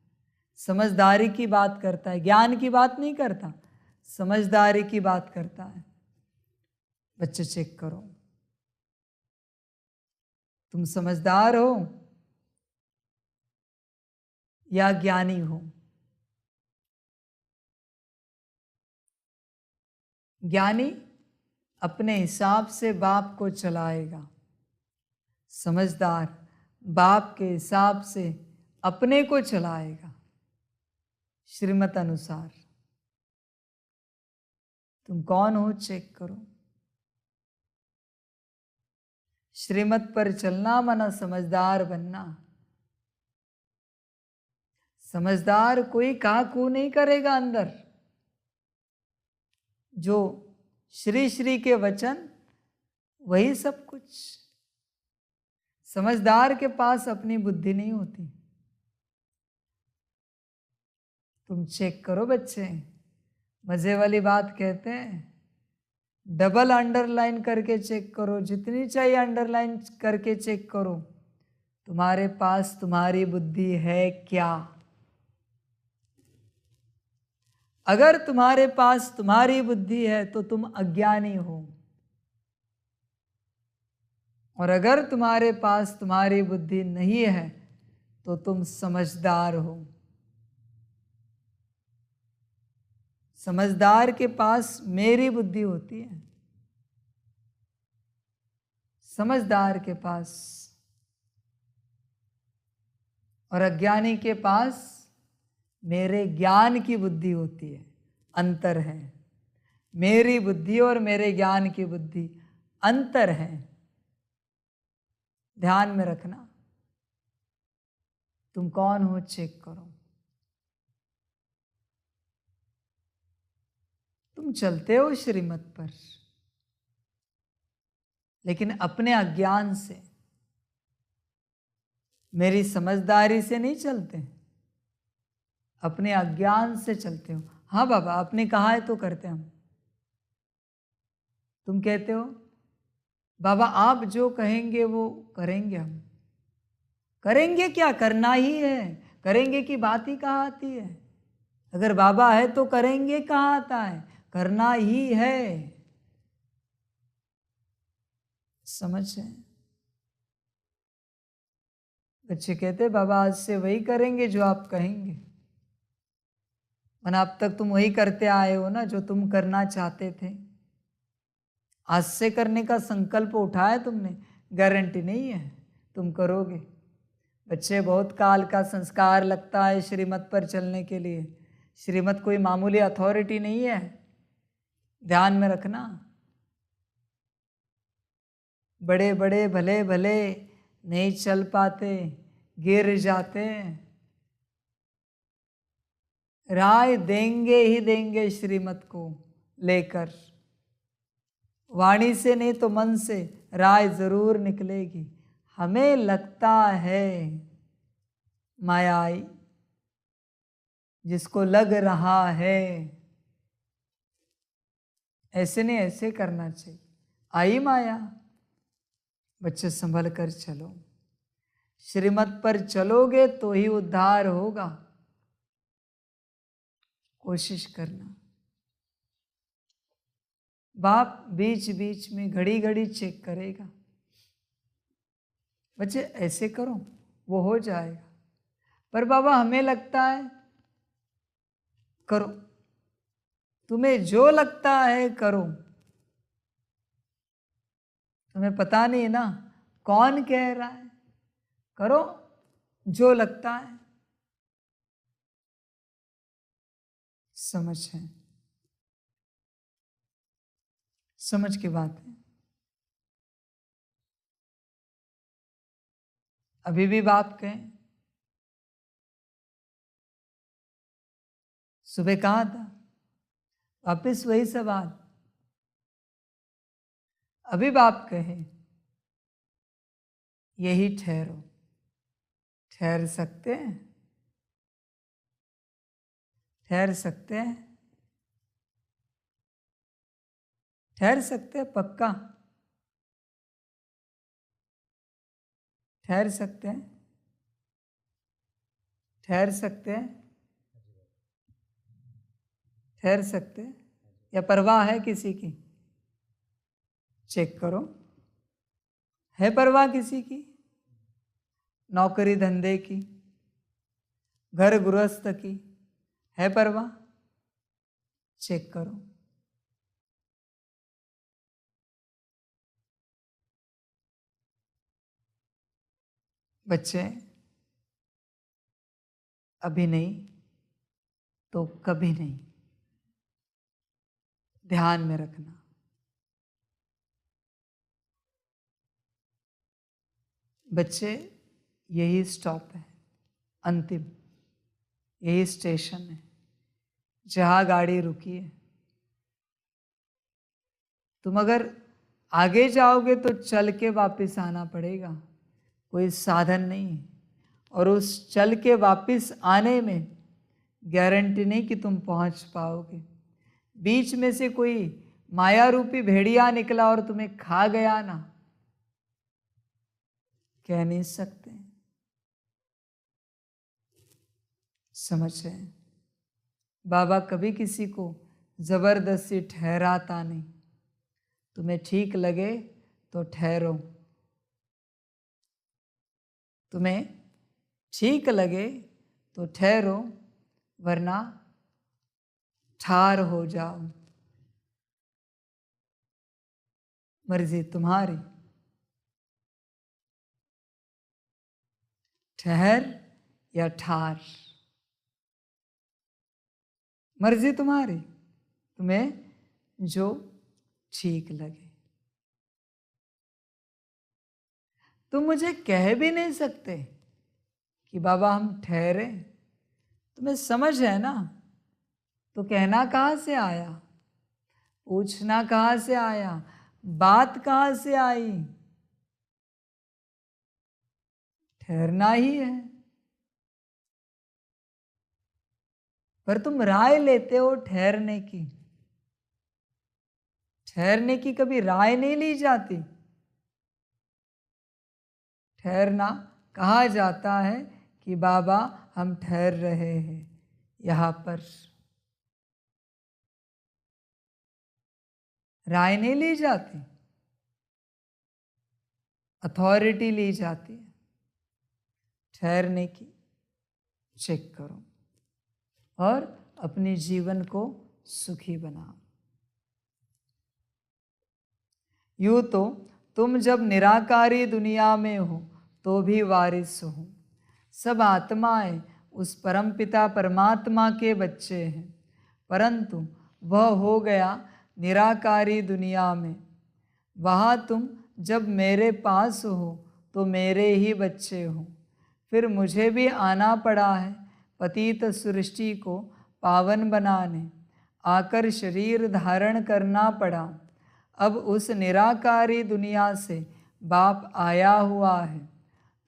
समझदारी की बात करता है, ज्ञान की बात नहीं करता, समझदारी की बात करता है। बच्चे चेक करो, तुम समझदार हो या ज्ञानी हो? ज्ञानी अपने हिसाब से बाप को चलाएगा, समझदार बाप के हिसाब से अपने को चलाएगा, श्रीमत अनुसार। तुम कौन हो चेक करो। श्रीमत पर चलना मना समझदार बनना। समझदार कोई काकू नहीं करेगा अंदर। जो श्री श्री के वचन वही सब कुछ। समझदार के पास अपनी बुद्धि नहीं होती। तुम चेक करो बच्चे, मजे वाली बात कहते हैं, डबल अंडरलाइन करके चेक करो, जितनी चाहिए अंडरलाइन करके चेक करो, तुम्हारे पास तुम्हारी बुद्धि है क्या? अगर तुम्हारे पास तुम्हारी बुद्धि है तो तुम अज्ञानी हो, और अगर तुम्हारे पास तुम्हारी बुद्धि नहीं है तो तुम समझदार हो। समझदार के पास मेरी बुद्धि होती है, समझदार के पास, और अज्ञानी के पास मेरे ज्ञान की बुद्धि होती है। अंतर है, मेरी बुद्धि और मेरे ज्ञान की बुद्धि अंतर है। ध्यान में रखना। तुम कौन हो चेक करो। तुम चलते हो श्रीमत पर, लेकिन अपने अज्ञान से, मेरी समझदारी से नहीं चलते, अपने अज्ञान से चलते हो। हाँ बाबा, आपने कहा है तो करते हम। तुम कहते हो बाबा आप जो कहेंगे वो करेंगे हम। करेंगे क्या, करना ही है। करेंगे की बात ही कहाँ आती है। अगर बाबा है तो करेंगे कहाँ आता है, करना ही है। समझ है। बच्चे कहते बाबा आज से वही करेंगे जो आप कहेंगे। अब तक तुम वही करते आए हो ना जो तुम करना चाहते थे। आज से करने का संकल्प उठाया तुमने, गारंटी नहीं है तुम करोगे। बच्चे बहुत काल का संस्कार लगता है श्रीमत पर चलने के लिए। श्रीमत कोई मामूली अथॉरिटी नहीं है, ध्यान में रखना। बड़े बड़े भले भले नहीं चल पाते, गिर जाते। राय देंगे ही देंगे श्रीमत को लेकर, वाणी से नहीं तो मन से राय जरूर निकलेगी। हमें लगता है माया आई, जिसको लग रहा है ऐसे नहीं ऐसे करना चाहिए। आई माया। बच्चे संभल कर चलो, श्रीमत पर चलोगे तो ही उद्धार होगा। कोशिश करना। बाप बीच बीच में घड़ी घड़ी चेक करेगा। बच्चे ऐसे करो वो हो जाएगा, पर बाबा हमें लगता है, करो तुम्हें जो लगता है करो। तुम्हें पता नहीं ना कौन कह रहा है, करो जो लगता है। समझ है, समझ की बात है। अभी भी बाप कहें, सुबह कहा था, वापिस वही सवाल। अभी बाप कहे यही ठहरो। ठहर सकते हैं, ठहर सकते हैं, ठहर सकते हैं पक्का, ठहर सकते हैं, ठहर सकते हैं, ठहर सकते हैं, या परवाह है किसी की? चेक करो, है परवाह किसी की? नौकरी धंधे की, घर गृहस्थ की, है परवाह? चेक करो। बच्चे अभी नहीं तो कभी नहीं, ध्यान में रखना। बच्चे यही स्टॉप है, अंतिम यही स्टेशन है जहां गाड़ी रुकी है। तुम अगर आगे जाओगे तो चल के वापस आना पड़ेगा, कोई साधन नहीं है। और उस चल के वापस आने में गारंटी नहीं कि तुम पहुंच पाओगे। बीच में से कोई माया रूपी भेड़िया निकला और तुम्हें खा गया ना, कह नहीं सकते। समझ है। बाबा कभी किसी को जबरदस्ती ठहराता नहीं। तुम्हें ठीक लगे तो ठहरो, तुम्हें ठीक लगे तो ठहरो, वरना ठार हो जाओ। मर्जी तुम्हारी, ठहर या ठार, मर्जी तुम्हारी, तुम्हें जो ठीक लगे। तुम मुझे कह भी नहीं सकते कि बाबा हम ठहरे। तुम्हें समझ है ना, तो कहना कहाँ से आया, पूछना कहाँ से आया, बात कहाँ से आई? ठहरना ही है। पर तुम राय लेते हो ठहरने की। ठहरने की कभी राय नहीं ली जाती। ठहरना कहा जाता है कि बाबा हम ठहर रहे हैं यहाँ पर। राय नहीं ली जाती, अथॉरिटी ली जाती है ठहरने की। चेक करो और अपने जीवन को सुखी बनाओ। यूँ तो तुम जब निराकारी दुनिया में हो तो भी वारिस हो। सब आत्माएं उस परमपिता परमात्मा के बच्चे हैं, परंतु वह हो गया निराकारी दुनिया में। वहाँ तुम जब मेरे पास हो तो मेरे ही बच्चे हो। फिर मुझे भी आना पड़ा है पतित सृष्टि को पावन बनाने, आकर शरीर धारण करना पड़ा। अब उस निराकारी दुनिया से बाप आया हुआ है।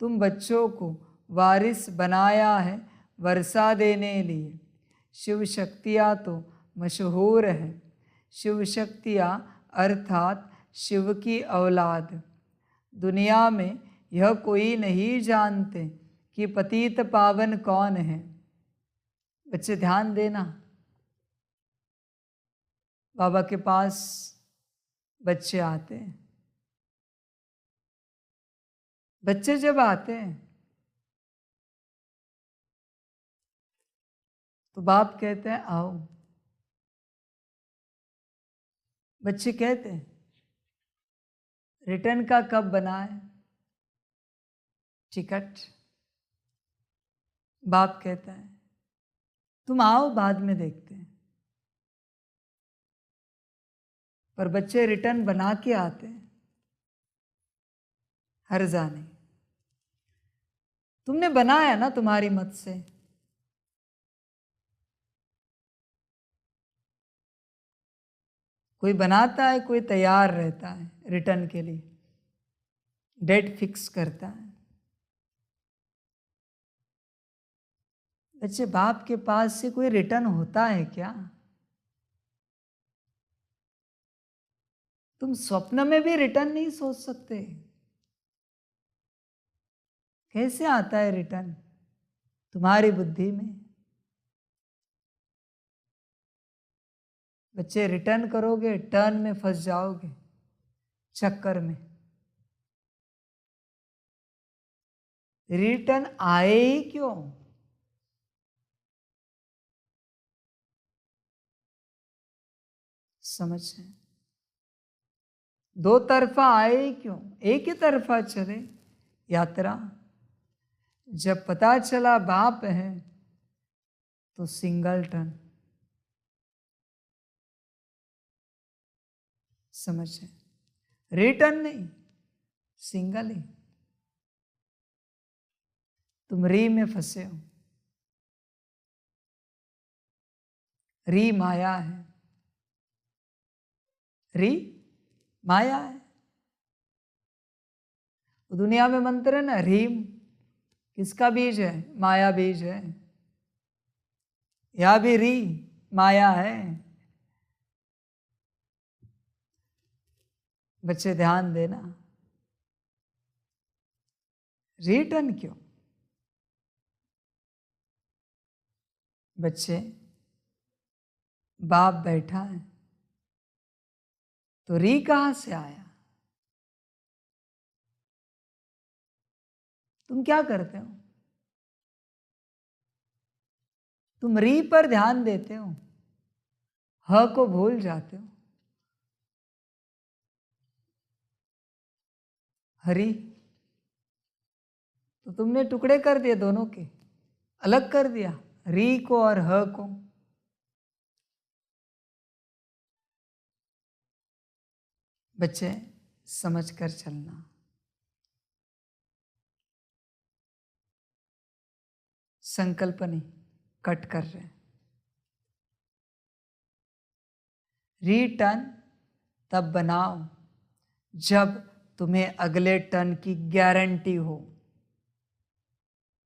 तुम बच्चों को वारिस बनाया है वर्षा देने लिए। शिव शक्तियाँ तो मशहूर है। शिव शक्तियाँ अर्थात शिव की औलाद। दुनिया में यह कोई नहीं जानते कि पतित पावन कौन है। बच्चे ध्यान देना, बाबा के पास बच्चे आते हैं। बच्चे जब आते हैं तो बाप कहते हैं आओ। बच्चे कहते हैं रिटर्न का कब बना है टिकट। बाप कहता है तुम आओ बाद में देखते हैं। पर बच्चे रिटर्न बना के आते हैं। हर्जा नहीं, तुमने बनाया ना तुम्हारी मत से। कोई बनाता है, कोई तैयार रहता है रिटर्न के लिए, डेट फिक्स करता है। बच्चे बाप के पास से कोई रिटर्न होता है क्या? तुम स्वप्न में भी रिटर्न नहीं सोच सकते। कैसे आता है रिटर्न तुम्हारी बुद्धि में? बच्चे रिटर्न करोगे टर्न में फंस जाओगे, चक्कर में। रिटर्न आए ही क्यों? समझ है? दो तरफा आए ही क्यों? एक ही तरफा चले यात्रा। जब पता चला बाप है तो सिंगल टर्न। समझ है? रिटर्न नहीं, सिंगल ही। तुम री में फंसे हो। री माया है, री माया है। दुनिया में मंत्र है ना रीम, किसका बीज है? माया बीज है। यह भी री माया है। बच्चे ध्यान देना। रिटर्न क्यों? बच्चे बाप बैठा है तो री कहां से आया? तुम क्या करते हो? तुम री पर ध्यान देते हो, ह को भूल जाते हो। हरि तो तुमने टुकड़े कर दिए, दोनों के अलग कर दिया, री को और ह को। बच्चे समझ कर चलना। संकल्प नहीं, कट कर रहे। रिटर्न तब बनाओ जब तुम्हें अगले टर्न की गारंटी हो।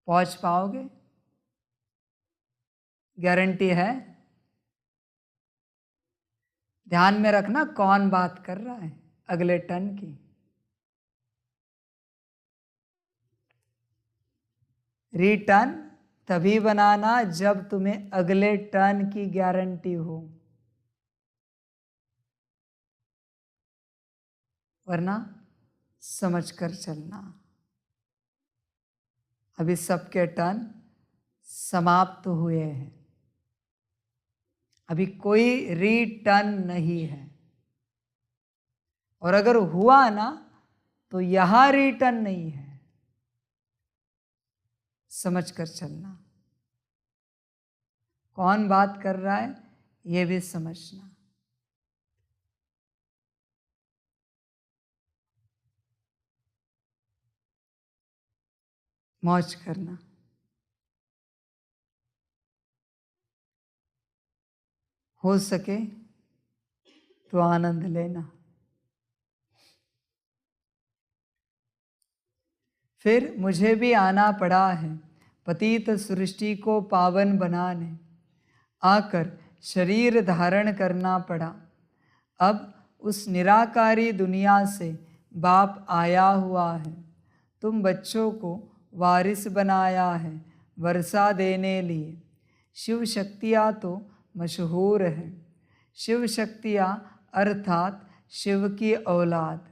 पहुंच पाओगे? गारंटी है? ध्यान में रखना कौन बात कर रहा है अगले टर्न की। रिटर्न तभी बनाना जब तुम्हें अगले टर्न की गारंटी हो, वरना समझ कर चलना। अभी सबके टर्न समाप्त हुए हैं, अभी कोई रिटर्न नहीं है। और अगर हुआ ना तो यहां रिटर्न नहीं है, समझ कर चलना। कौन बात कर रहा है ये भी समझना। मौज करना। हो सके तो आनंद लेना। फिर मुझे भी आना पड़ा है पतित सृष्टि को पावन बनाने, आकर शरीर धारण करना पड़ा। अब उस निराकारी दुनिया से बाप आया हुआ है, तुम बच्चों को वारिस बनाया है वर्षा देने लिए। शिव शक्तियाँ तो मशहूर हैं, शिव शक्तियाँ अर्थात शिव की औलाद।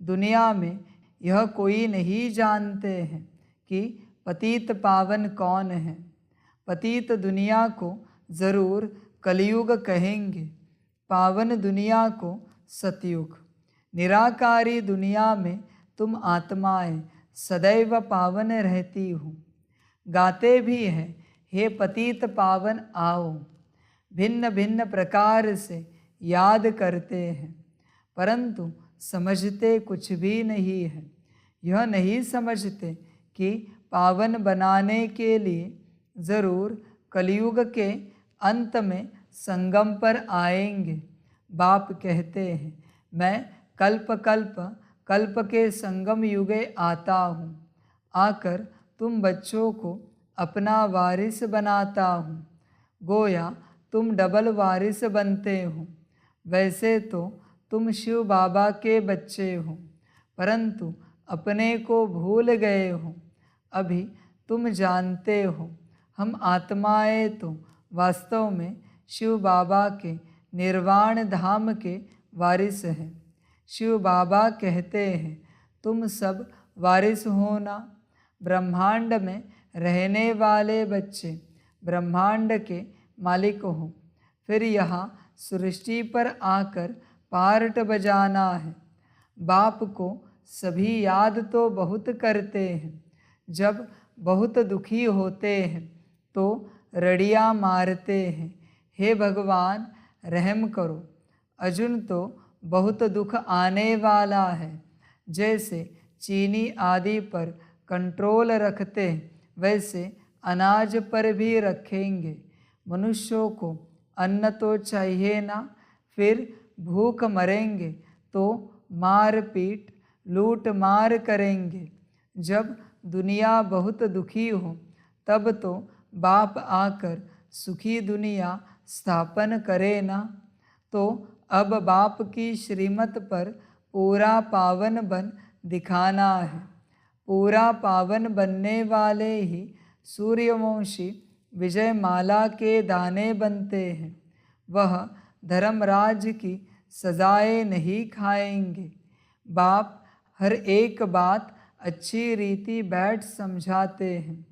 दुनिया में यह कोई नहीं जानते हैं कि पतित पावन कौन है। पतित दुनिया को ज़रूर कलयुग कहेंगे, पावन दुनिया को सतयुग। निराकारी दुनिया में तुम आत्माएं सदैव पावन रहती हो। गाते भी हैं, हे पतित पावन आओ। भिन्न भिन्न प्रकार से याद करते हैं, परंतु समझते कुछ भी नहीं है। यह नहीं समझते कि पावन बनाने के लिए ज़रूर कलयुग के अंत में संगम पर आएंगे। बाप कहते हैं, मैं कल्प कल्प कल्प के संगम युगे आता हूँ, आकर तुम बच्चों को अपना वारिस बनाता हूँ। गोया तुम डबल वारिस बनते हो। वैसे तो तुम शिव बाबा के बच्चे हो, परंतु अपने को भूल गए हो। अभी तुम जानते हो, हम आत्माएं तो वास्तव में शिव बाबा के निर्वाण धाम के वारिस हैं। शिव बाबा कहते हैं, तुम सब वारिस हो ना। ब्रह्मांड में रहने वाले बच्चे ब्रह्मांड के मालिक हो। फिर यहाँ सृष्टि पर आकर पार्ट बजाना है। बाप को सभी याद तो बहुत करते हैं, जब बहुत दुखी होते हैं तो रड़ियाँ मारते हैं, हे भगवान रहम करो। अर्जुन तो बहुत दुख आने वाला है। जैसे चीनी आदि पर कंट्रोल रखते वैसे अनाज पर भी रखेंगे। मनुष्यों को अन्न तो चाहिए ना, फिर भूख मरेंगे तो मार पीट लूट मार करेंगे। जब दुनिया बहुत दुखी हो तब तो बाप आकर सुखी दुनिया स्थापन करे ना। तो अब बाप की श्रीमत पर पूरा पावन बन दिखाना है। पूरा पावन बनने वाले ही सूर्यवंशी विजयमाला के दाने बनते हैं। वह धर्मराज की सजाएं नहीं खाएंगे। बाप हर एक बात अच्छी रीति बैठ समझाते हैं।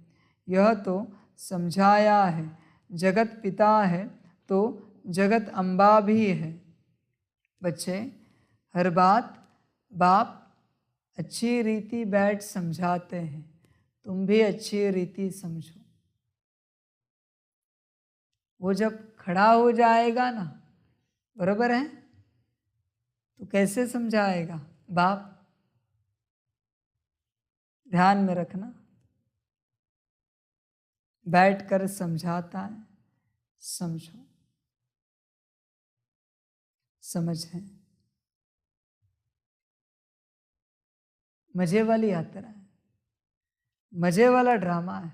यह तो समझाया है, जगत पिता है तो जगत अम्बा भी है। बच्चे, हर बात बाप अच्छी रीति बैठ समझाते हैं, तुम भी अच्छी रीति समझो। वो जब खड़ा हो जाएगा ना, बराबर है, तो कैसे समझाएगा बाप? ध्यान में रखना, बैठकर समझाता है, समझो। समझ है, मजे वाली यात्रा है, मजे वाला ड्रामा है।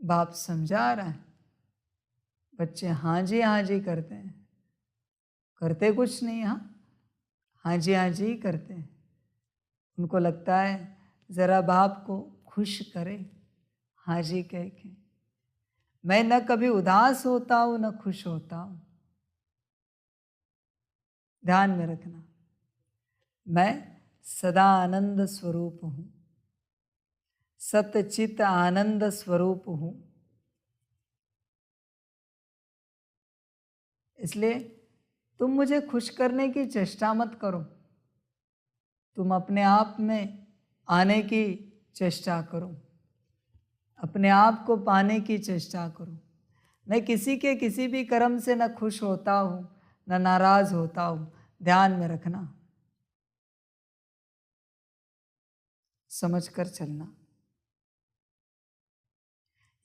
बाप समझा रहा है, बच्चे हाँ जी करते हैं, करते कुछ नहीं, हाँ जी करते हैं। उनको लगता है ज़रा बाप को खुश करे, हाँ जी कह के। मैं न कभी उदास होता हूँ न खुश होता हूँ। ध्यान में रखना, मैं सदा आनंद स्वरूप हूँ, सतचित आनंद स्वरूप हूँ। इसलिए तुम मुझे खुश करने की चेष्टा मत करो, तुम अपने आप में आने की चेष्टा करो, अपने आप को पाने की चेष्टा करो। मैं किसी के किसी भी कर्म से न खुश होता हूँ न नाराज होता हूँ। ध्यान में रखना, समझ कर चलना।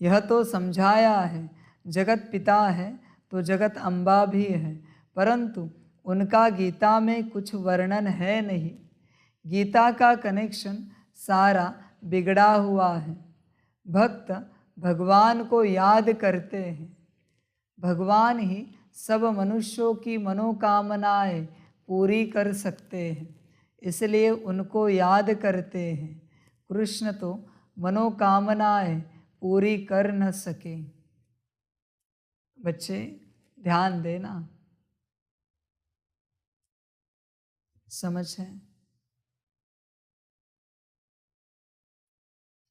यह तो समझाया है, जगत पिता है तो जगत अम्बा भी है, परंतु उनका गीता में कुछ वर्णन है नहीं। गीता का कनेक्शन सारा बिगड़ा हुआ है। भक्त भगवान को याद करते हैं, भगवान ही सब मनुष्यों की मनोकामनाएं पूरी कर सकते हैं, इसलिए उनको याद करते हैं। कृष्ण तो मनोकामनाएं पूरी कर न सके। बच्चे ध्यान देना, समझ है।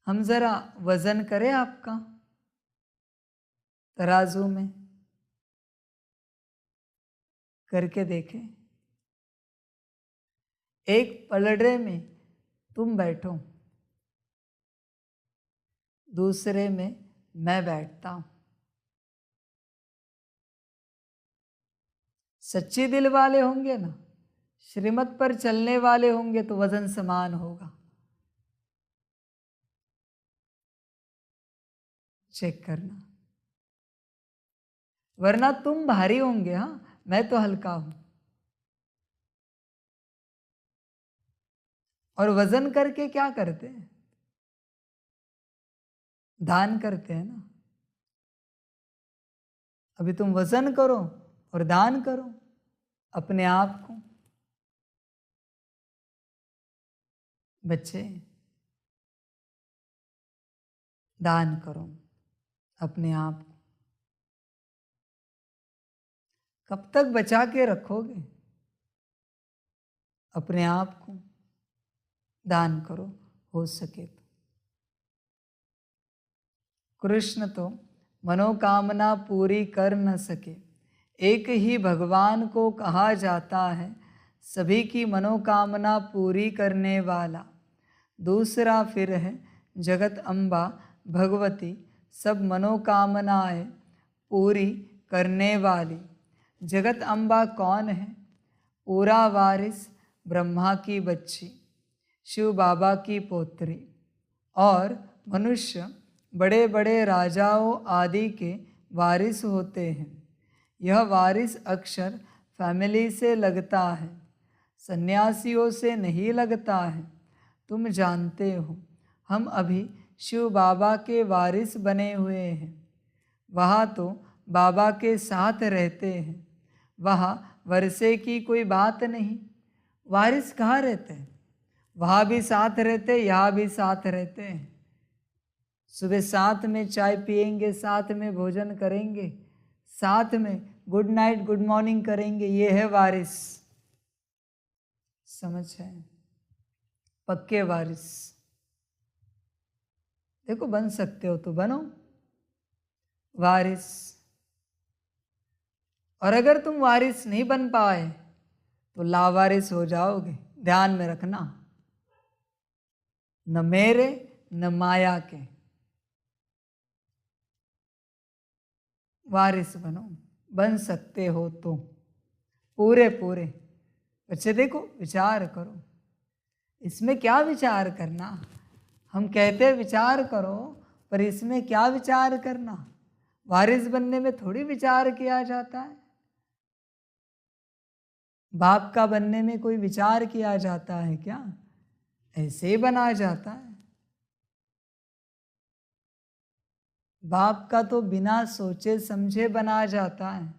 हम जरा वजन करें आपका तराजू में, करके देखें। एक पलड़े में तुम बैठो, दूसरे में मैं बैठता हूं। सच्चे दिल वाले होंगे ना, श्रीमत पर चलने वाले होंगे तो वजन समान होगा। चेक करना, वरना तुम भारी होंगे। हाँ, मैं तो हल्का हूं। और वजन करके क्या करते हैं? दान करते हैं ना। अभी तुम वजन करो और दान करो अपने आप को। बच्चे दान करो अपने आप को। कब तक बचा के रखोगे? अपने आप को दान करो हो सके तो। कृष्ण तो मनोकामना पूरी कर न सके। एक ही भगवान को कहा जाता है सभी की मनोकामना पूरी करने वाला। दूसरा फिर है जगत अम्बा भगवती, सब मनोकामनाएं पूरी करने वाली। जगत अम्बा कौन है? पूरा वारिस ब्रह्मा की बच्ची, शिव बाबा की पोत्री। और मनुष्य बड़े बड़े राजाओं आदि के वारिस होते हैं। यह वारिस अक्सर फैमिली से लगता है, सन्यासियों से नहीं लगता है। तुम जानते हो हम अभी शिव बाबा के वारिस बने हुए हैं। वहाँ तो बाबा के साथ रहते हैं, वहाँ वर्षे की कोई बात नहीं। वारिस कहाँ रहते हैं? वहाँ भी साथ रहते, यहाँ भी साथ रहते हैं। सुबह साथ में चाय पिएंगे, साथ में भोजन करेंगे, साथ में गुड नाइट गुड मॉर्निंग करेंगे। ये है वारिस। समझ है? पक्के वारिस। देखो बन सकते हो तो बनो वारिस। और अगर तुम वारिस नहीं बन पाए तो लावारिस हो जाओगे। ध्यान में रखना, न मेरे न माया के वारिस बनो। बन सकते हो तो पूरे पूरे। बच्चे देखो विचार करो, इसमें क्या विचार करना? हम कहते हैं विचार करो, पर इसमें क्या विचार करना? वारिस बनने में थोड़ी विचार किया जाता है। बाप का बनने में कोई विचार किया जाता है क्या? ऐसे ही बना जाता है। बाप का तो बिना सोचे समझे बना जाता है।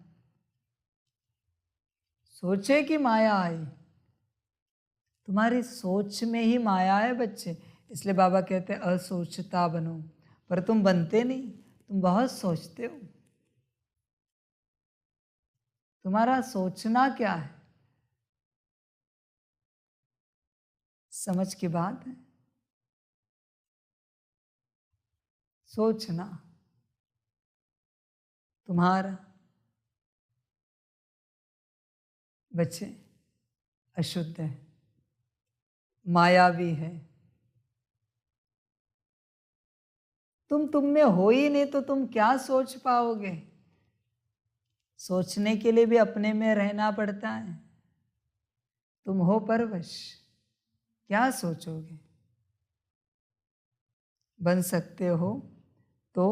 सोचे कि माया आई, तुम्हारी सोच में ही माया है बच्चे। इसलिए बाबा कहते हैं असोचता बनो, पर तुम बनते नहीं, तुम बहुत सोचते हो। तुम्हारा सोचना क्या है, समझ की बात है। सोचना तुम्हारा बच्चे अशुद्ध है, मायावी है। तुम में हो ही नहीं तो तुम क्या सोच पाओगे। सोचने के लिए भी अपने में रहना पड़ता है। तुम हो परवश, क्या सोचोगे। बन सकते हो तो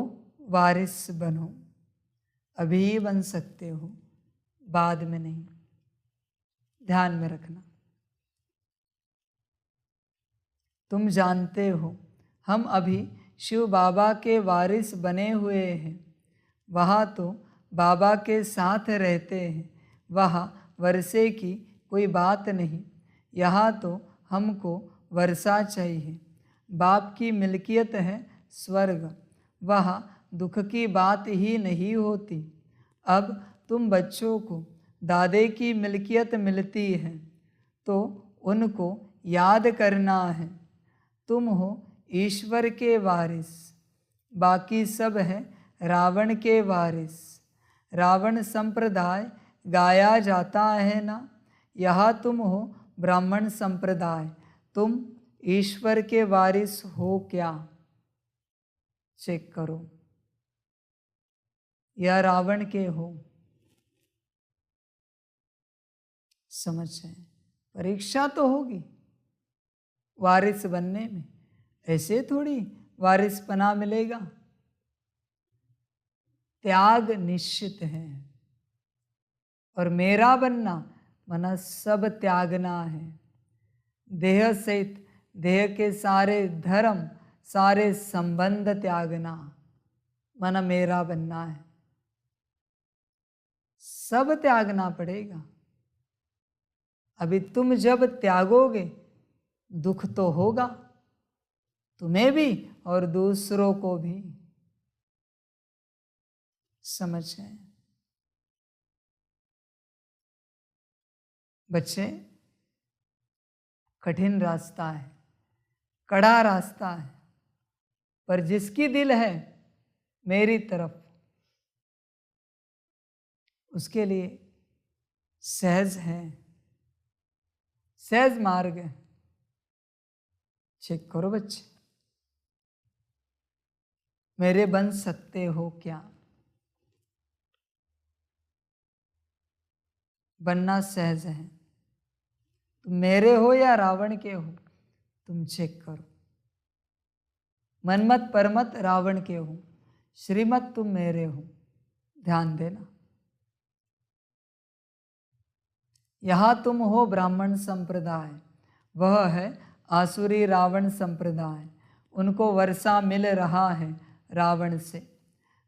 वारिस बनो, अभी ही बन सकते हो, बाद में नहीं। ध्यान में रखना। तुम जानते हो हम अभी शिव बाबा के वारिस बने हुए हैं। वहाँ तो बाबा के साथ रहते हैं, वहाँ वर्षे की कोई बात नहीं। यहाँ तो हमको वर्षा चाहिए। बाप की मिल्कियत है स्वर्ग, वहाँ दुख की बात ही नहीं होती। अब तुम बच्चों को दादे की मिल्कियत मिलती है तो उनको याद करना है। तुम हो ईश्वर के वारिस, बाकी सब है रावण के वारिस। रावण संप्रदाय गाया जाता है ना, यहाँ तुम हो ब्राह्मण संप्रदाय। तुम ईश्वर के वारिस हो क्या, चेक करो, या रावण के हो। समझ है, परीक्षा तो होगी वारिस बनने में, ऐसे थोड़ी वारिस पना मिलेगा। त्याग निश्चित है, और मेरा बनना मना सब त्यागना है। देह सहित देह के सारे धर्म, सारे संबंध त्यागना, मना मेरा बनना है। सब त्यागना पड़ेगा। अभी तुम जब त्यागोगे दुख तो होगा, तुम्हें भी और दूसरों को भी। समझ है बच्चे, कठिन रास्ता है, कड़ा रास्ता है, पर जिसकी दिल है मेरी तरफ, उसके लिए सहज है, सहज मार्ग है। चेक करो बच्चे, मेरे बन सकते हो क्या। बनना सहज है। तुम मेरे हो या रावण के हो, तुम चेक करो। मनमत परमत रावण के हो, श्रीमत तुम मेरे हो। ध्यान देना। यहाँ तुम हो ब्राह्मण संप्रदाय, वह है आसुरी रावण संप्रदाय। उनको वर्षा मिल रहा है रावण से।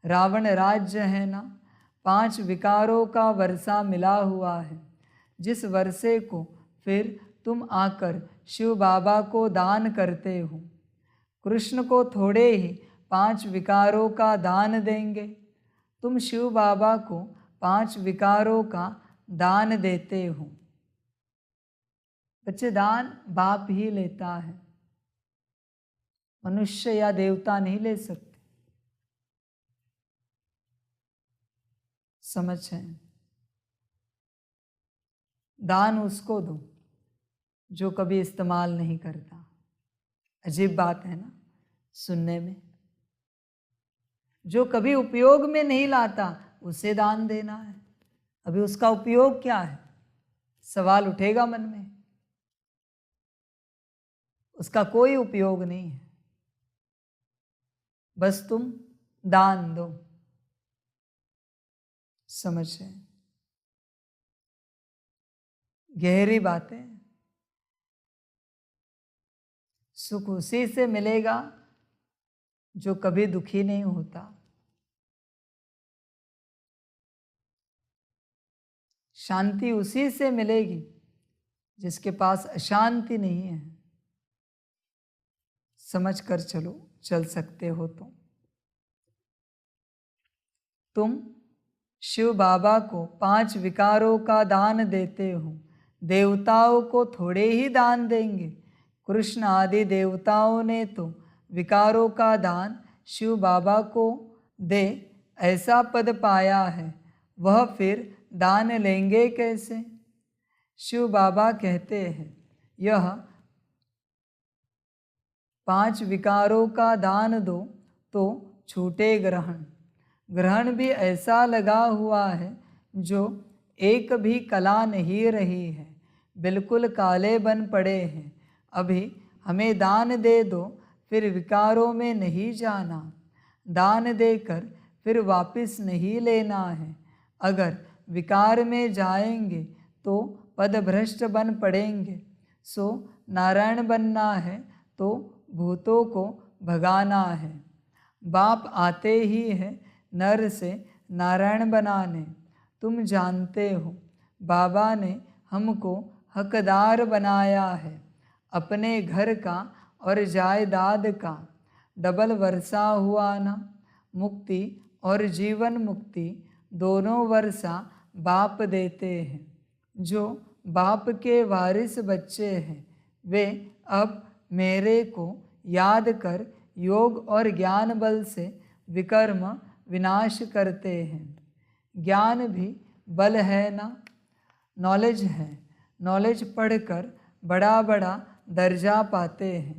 रावण राज्य है ना, 5 विकारों का वर्षा मिला हुआ है। जिस वर्षे को फिर तुम आकर शिव बाबा को दान करते हो। कृष्ण को थोड़े ही 5 विकारों का दान देंगे, तुम शिव बाबा को 5 विकारों का दान देते हो। बच्चे, दान बाप ही लेता है, मनुष्य या देवता नहीं ले सकते। समझ है, दान उसको दो जो कभी इस्तेमाल नहीं करता। अजीब बात है ना सुनने में। जो कभी उपयोग में नहीं लाता उसे दान देना है। अभी उसका उपयोग क्या है, सवाल उठेगा मन में। उसका कोई उपयोग नहीं है, बस तुम दान दो। समझ है, गहरी बातें। सुख उसी से मिलेगा जो कभी दुखी नहीं होता। शांति उसी से मिलेगी जिसके पास अशांति नहीं है। समझ कर चलो, चल सकते हो तो। तुम शिव बाबा को 5 विकारों का दान देते हो, देवताओं को थोड़े ही दान देंगे। कृष्ण आदि देवताओं ने तो विकारों का दान शिव बाबा को दे ऐसा पद पाया है, वह फिर दान लेंगे कैसे? शिव बाबा कहते हैं, यह 5 विकारों का दान दो तो छूटे ग्रहण। ग्रहण भी ऐसा लगा हुआ है जो एक भी कला नहीं रही है, बिल्कुल काले बन पड़े हैं। अभी हमें दान दे दो, फिर विकारों में नहीं जाना। दान देकर फिर वापस नहीं लेना है। अगर विकार में जाएंगे तो पदभ्रष्ट बन पड़ेंगे। सो नारायण बनना है तो भूतों को भगाना है। बाप आते ही है नर से नारायण बनाने। तुम जानते हो बाबा ने हमको हकदार बनाया है अपने घर का और जायदाद का। डबल वर्षा हुआ ना, मुक्ति और जीवन मुक्ति दोनों वर्षा बाप देते हैं। जो बाप के वारिस बच्चे हैं वे अब मेरे को याद कर योग और ज्ञान बल से विकर्म विनाश करते हैं। ज्ञान भी बल है ना, नॉलेज है। नॉलेज पढ़कर बड़ा बड़ा दर्जा पाते हैं,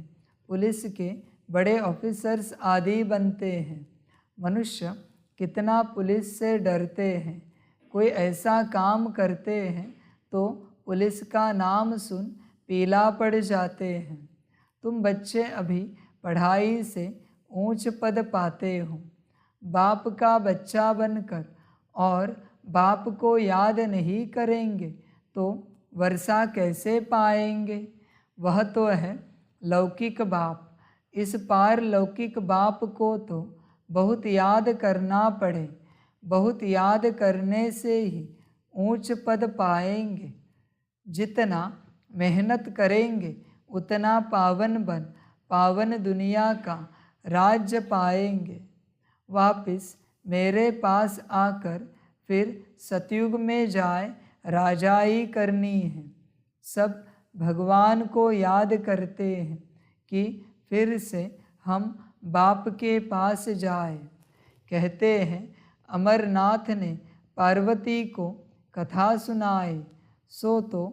पुलिस के बड़े ऑफिसर्स आदि बनते हैं। मनुष्य कितना पुलिस से डरते हैं। कोई ऐसा काम करते हैं तो पुलिस का नाम सुन पीला पड़ जाते हैं। तुम बच्चे अभी पढ़ाई से ऊंच पद पाते हो। बाप का बच्चा बनकर और बाप को याद नहीं करेंगे तो वर्षा कैसे पाएंगे? वह तो है लौकिक बाप। इस पार लौकिक बाप को तो बहुत याद करना पड़े। बहुत याद करने से ही ऊंच पद पाएंगे। जितना मेहनत करेंगे उतना पावन दुनिया का राज्य पाएंगे। वापिस मेरे पास आकर फिर सतयुग में जाए राजाई करनी है। सब भगवान को याद करते हैं कि फिर से हम बाप के पास जाए। कहते हैं अमरनाथ ने पार्वती को कथा सुनाई, सो तो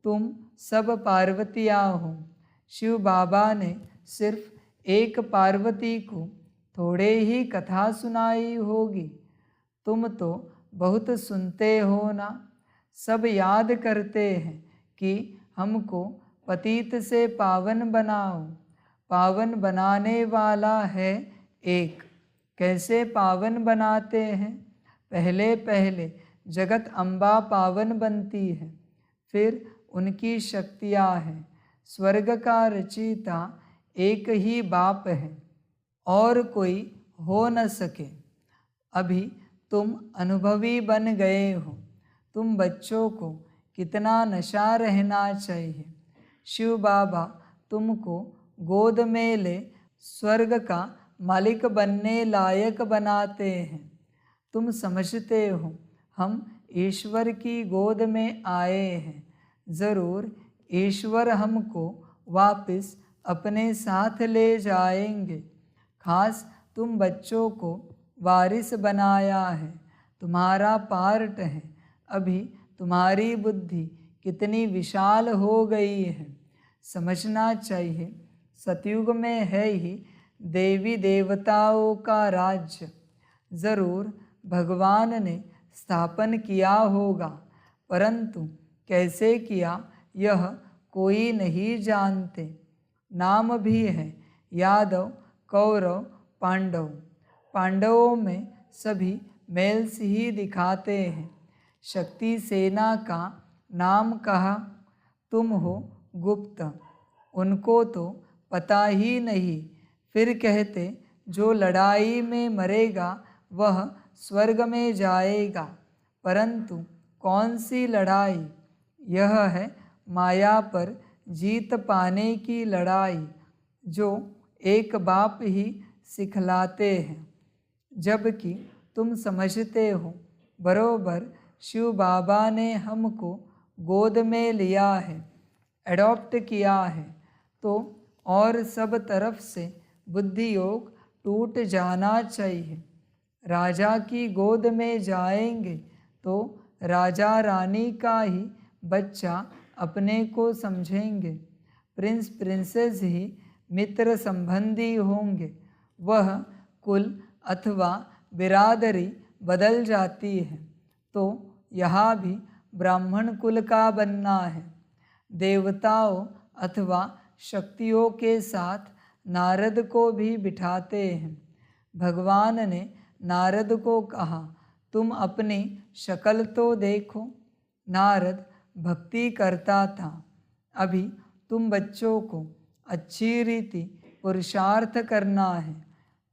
तुम सब पार्वतियाँ हो। शिव बाबा ने सिर्फ एक पार्वती को थोड़े ही कथा सुनाई होगी। तुम तो बहुत सुनते हो ना। सब याद करते हैं कि हमको पतित से पावन बनाओ। पावन बनाने वाला है एक। कैसे पावन बनाते हैं? पहले पहले जगत अम्बा पावन बनती है, फिर उनकी शक्तियाँ हैं। स्वर्ग का रचयिता एक ही बाप है और कोई हो न सके। अभी तुम अनुभवी बन गए हो। तुम बच्चों को कितना नशा रहना चाहिए। शिव बाबा तुमको गोद में ले स्वर्ग का मालिक बनने लायक बनाते हैं। तुम समझते हो हम ईश्वर की गोद में आए हैं। ज़रूर ईश्वर हमको वापस अपने साथ ले जाएंगे। खास तुम बच्चों को वारिस बनाया है, तुम्हारा पार्ट है। अभी तुम्हारी बुद्धि कितनी विशाल हो गई है। समझना चाहिए सतयुग में है ही देवी देवताओं का राज्य। ज़रूर भगवान ने स्थापन किया होगा, परंतु कैसे किया यह कोई नहीं जानते। नाम भी है यादव, कौरव, पांडव। पांडवों में सभी मेल्स ही दिखाते हैं। शक्ति सेना का नाम कहा, तुम हो गुप्त, उनको तो पता ही नहीं। फिर कहते जो लड़ाई में मरेगा वह स्वर्ग में जाएगा, परंतु कौन सी लड़ाई? यह है माया पर जीत पाने की लड़ाई। जो एक बाप ही सिखलाते हैं, जबकि तुम समझते हो बरोबर शिव बाबा ने हमको गोद में लिया है, एडॉप्ट किया है, तो और सब तरफ से बुद्धि योग टूट जाना चाहिए। राजा की गोद में जाएंगे तो राजा रानी का ही बच्चा अपने को समझेंगे, प्रिंस प्रिंसेस ही मित्र संबंधी होंगे। वह कुल अथवा बिरादरी बदल जाती है, तो यहाँ भी ब्राह्मण कुल का बनना है। देवताओं अथवा शक्तियों के साथ नारद को भी बिठाते हैं। भगवान ने नारद को कहा, तुम अपनी शक्ल तो देखो। नारद भक्ति करता था। अभी तुम बच्चों को अच्छी रीति पुरुषार्थ करना है।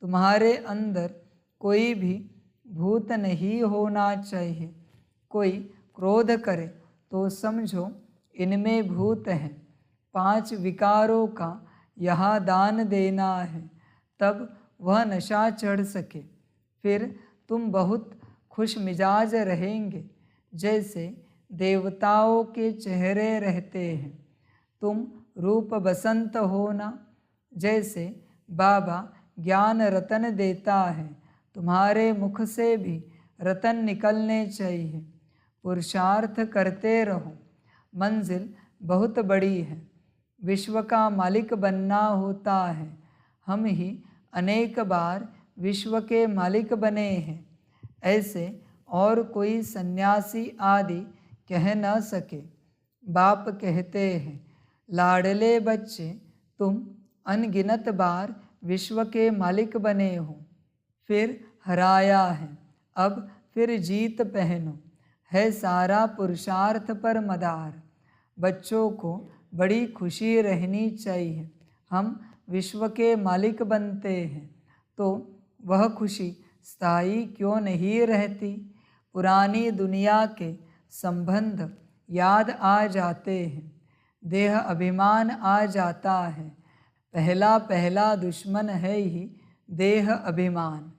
तुम्हारे अंदर कोई भी भूत नहीं होना चाहिए। कोई क्रोध करे तो समझो इनमें भूत है। 5 विकारों का यहाँ दान देना है, तब वह नशा चढ़ सके। फिर तुम बहुत खुश मिजाज रहेंगे, जैसे देवताओं के चेहरे रहते हैं। तुम रूप बसंत होना, जैसे बाबा ज्ञान रतन देता है। तुम्हारे मुख से भी रतन निकलने चाहिए। पुरुषार्थ करते रहो। मंजिल बहुत बड़ी है। विश्व का मालिक बनना होता है। हम ही अनेक बार विश्व के मालिक बने हैं। ऐसे और कोई सन्यासी आदि कह न सके। बाप कहते हैं, लाडले बच्चे, तुम अनगिनत बार विश्व के मालिक बने हो, फिर हराया है, अब फिर जीत पहनो। है सारा पुरुषार्थ पर मदार। बच्चों को बड़ी खुशी रहनी चाहिए। हम विश्व के मालिक बनते हैं, तो वह खुशी स्थायी क्यों नहीं रहती। पुरानी दुनिया के संबंध याद आ जाते हैं। देह अभिमान आ जाता है। पहला पहला दुश्मन है ही देह अभिमान।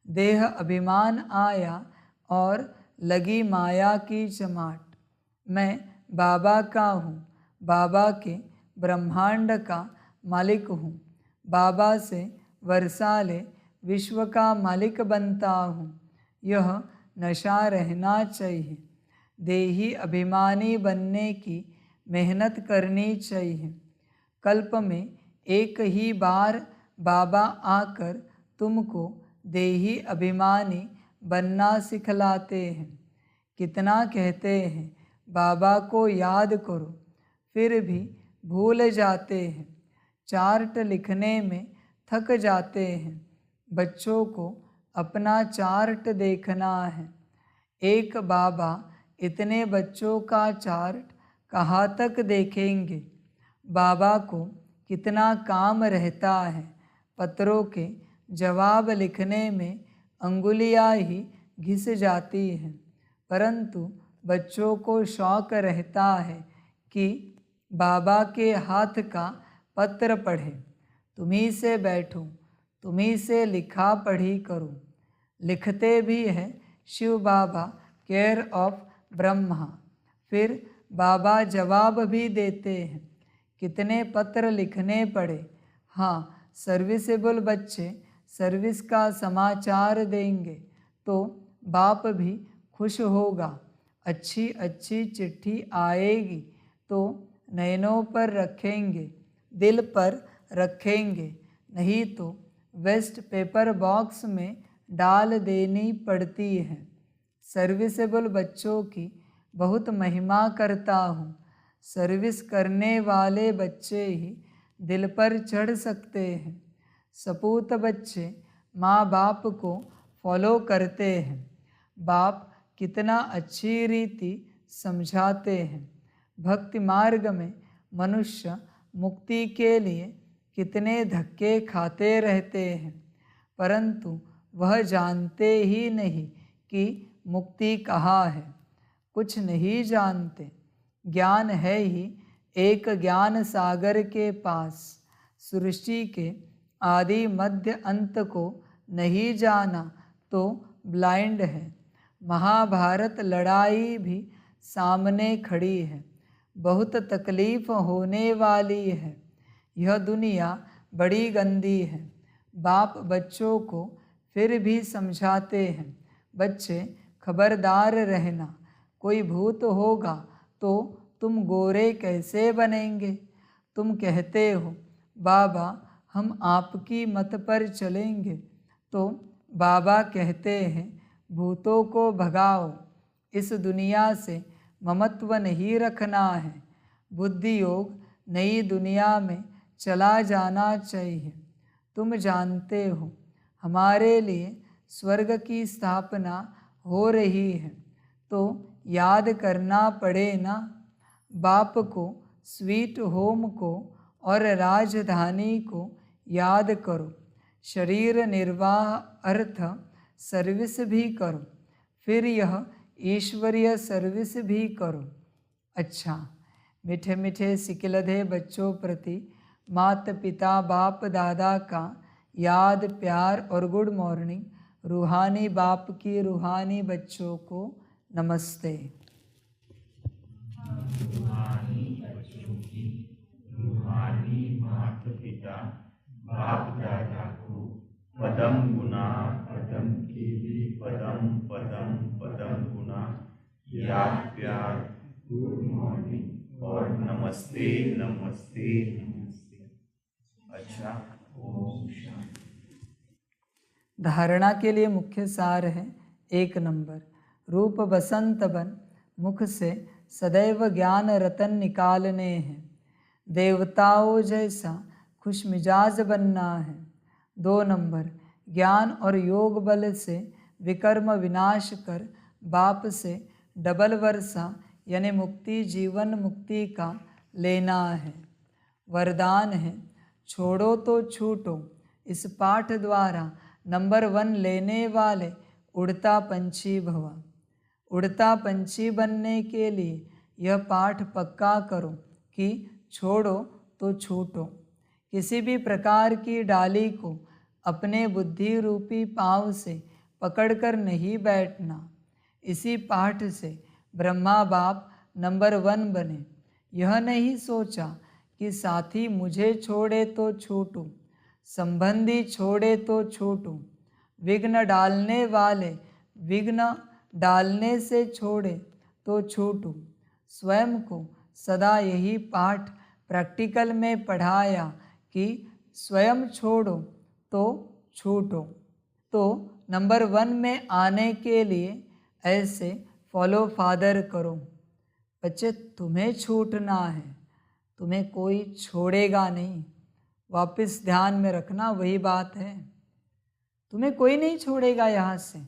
देह अभिमान आया और लगी माया की चमाट। मैं बाबा का हूँ, बाबा के ब्रह्मांड का मालिक हूँ। बाबा से वर्षाले विश्व का मालिक बनता हूँ। यह नशा रहना चाहिए। देही अभिमानी बनने की मेहनत करनी चाहिए। कल्प में एक ही बार बाबा आकर तुमको देही अभिमानी बनना सिखलाते हैं। कितना कहते हैं बाबा को याद करो, फिर भी भूल जाते हैं। चार्ट लिखने में थक जाते हैं। बच्चों को अपना चार्ट देखना है। एक बाबा इतने बच्चों का चार्ट कहाँ तक देखेंगे। बाबा को कितना काम रहता है। पत्रों के जवाब लिखने में अंगुलियाँ ही घिस जाती हैं, परंतु बच्चों को शौक रहता है कि बाबा के हाथ का पत्र पढ़े। तुम्ही से बैठो, तुम्ही से लिखा पढ़ी करो। लिखते भी हैं शिव बाबा केयर ऑफ ब्रह्मा। फिर बाबा जवाब भी देते हैं। कितने पत्र लिखने पड़े। हाँ, सर्विसेबल बच्चे सर्विस का समाचार देंगे तो बाप भी खुश होगा। अच्छी अच्छी चिट्ठी आएगी तो नयनों पर रखेंगे, दिल पर रखेंगे, नहीं तो वेस्ट पेपर बॉक्स में डाल देनी पड़ती है। सर्विसेबल बच्चों की बहुत महिमा करता हूँ। सर्विस करने वाले बच्चे ही दिल पर चढ़ सकते हैं। सपूत बच्चे माँ बाप को फॉलो करते हैं। बाप कितना अच्छी रीति समझाते हैं। भक्ति मार्ग में मनुष्य मुक्ति के लिए कितने धक्के खाते रहते हैं, परंतु वह जानते ही नहीं कि मुक्ति कहाँ है। कुछ नहीं जानते। ज्ञान है ही एक ज्ञान सागर के पास। सृष्टि के आदि मध्य अंत को नहीं जाना तो ब्लाइंड है। महाभारत लड़ाई भी सामने खड़ी है, बहुत तकलीफ होने वाली है। यह दुनिया बड़ी गंदी है। बाप बच्चों को फिर भी समझाते हैं, बच्चे खबरदार रहना, कोई भूत होगा तो तुम गोरे कैसे बनेंगे। तुम कहते हो बाबा हम आपकी मत पर चलेंगे, तो बाबा कहते हैं भूतों को भगाओ, इस दुनिया से ममत्व नहीं रखना है। बुद्धि योग नई दुनिया में चला जाना चाहिए। तुम जानते हो हमारे लिए स्वर्ग की स्थापना हो रही है, तो याद करना पड़े ना। बाप को, स्वीट होम को और राजधानी को याद करो। शरीर निर्वाह अर्थ सर्विस भी करो, फिर यह ईश्वरीय सर्विस भी करो। अच्छा, मीठे मीठे सिकिलधे बच्चों प्रति माता पिता बाप दादा का याद प्यार और गुड मॉर्निंग। रूहानी बाप की रूहानी बच्चों को नमस्ते। रूहानी बच्चों की रूहानी माता पिता बाप दादा को पदम गुना पदम की भी पदम पदम पदम गुना याद प्यार गुड मॉर्निंग और नमस्ते नमस्ते नमस्ते। अच्छा, ओम शांति। धारणा के लिए मुख्य सार है 1 नंबर, रूप बसंत बन मुख से सदैव ज्ञान रतन निकालने हैं। देवताओं जैसा खुश मिजाज बनना है। 2 नंबर, ज्ञान और योग बल से विकर्म विनाश कर बाप से डबल वर्षा यानी मुक्ति जीवन मुक्ति का लेना है। वरदान है छोड़ो तो छूटो। इस पाठ द्वारा नंबर 1 लेने वाले उड़ता पंछी भव। उड़ता पंछी बनने के लिए यह पाठ पक्का करो कि छोड़ो तो छूटो। किसी भी प्रकार की डाली को अपने बुद्धि रूपी पाँव से पकड़कर नहीं बैठना। इसी पाठ से ब्रह्मा बाप नंबर 1 बने। यह नहीं सोचा कि साथी मुझे छोड़े तो छूटूं, संबंधी छोड़े तो छूटूं। विघ्न डालने वाले विघ्न डालने से छोड़े तो छूटूं। स्वयं को सदा यही पाठ प्रैक्टिकल में पढ़ाया कि स्वयं छोड़ो तो छूटो। तो नंबर 1 में आने के लिए ऐसे फॉलो फादर करो। बच्चे तुम्हें छूटना है, तुम्हें कोई छोड़ेगा नहीं। वापस ध्यान में रखना, वही बात है, तुम्हें कोई नहीं छोड़ेगा यहाँ से।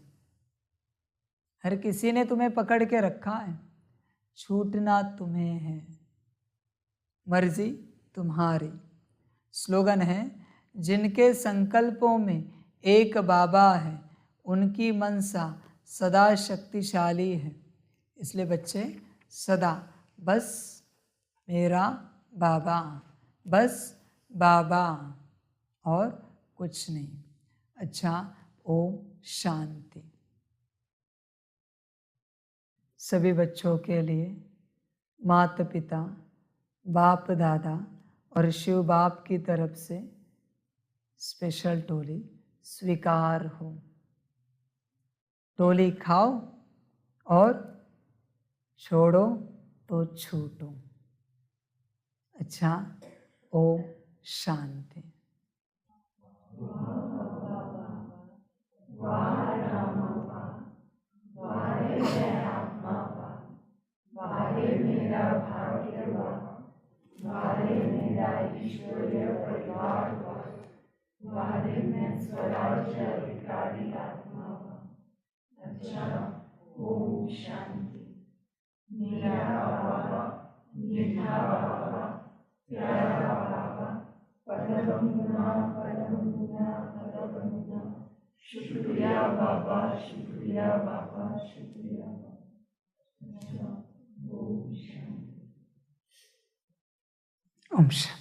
हर किसी ने तुम्हें पकड़ के रखा है, छूटना तुम्हें है, मर्जी तुम्हारी। स्लोगन है जिनके संकल्पों में एक बाबा है उनकी मनसा सदा शक्तिशाली है। इसलिए बच्चे सदा बस मेरा बाबा, बस बाबा और कुछ नहीं। अच्छा, ओम शांति। सभी बच्चों के लिए माता पिता बाप दादा और शिव बाप की तरफ से स्पेशल टोली स्वीकार हो। टोली खाओ और छोड़ो तो छूटो। अच्छा, ओम शांति। वारे मेरा भाग्य हुआ, वारे मेरा ईश्वरीय परिवार हुआ, वारे मैं स्वराज्य अधिकारी आत्मा हुआ। अच्छा, ओम शांति। मेरा बाबा, मीठा बाबा, प्यारा बाबा, परम गुना परम गुना परम गुना। शुक्रिया बाबा, शुक्रिया बाबा, शुक्रिया बाबा। अच्छा, ओम शांति। ओम शांति।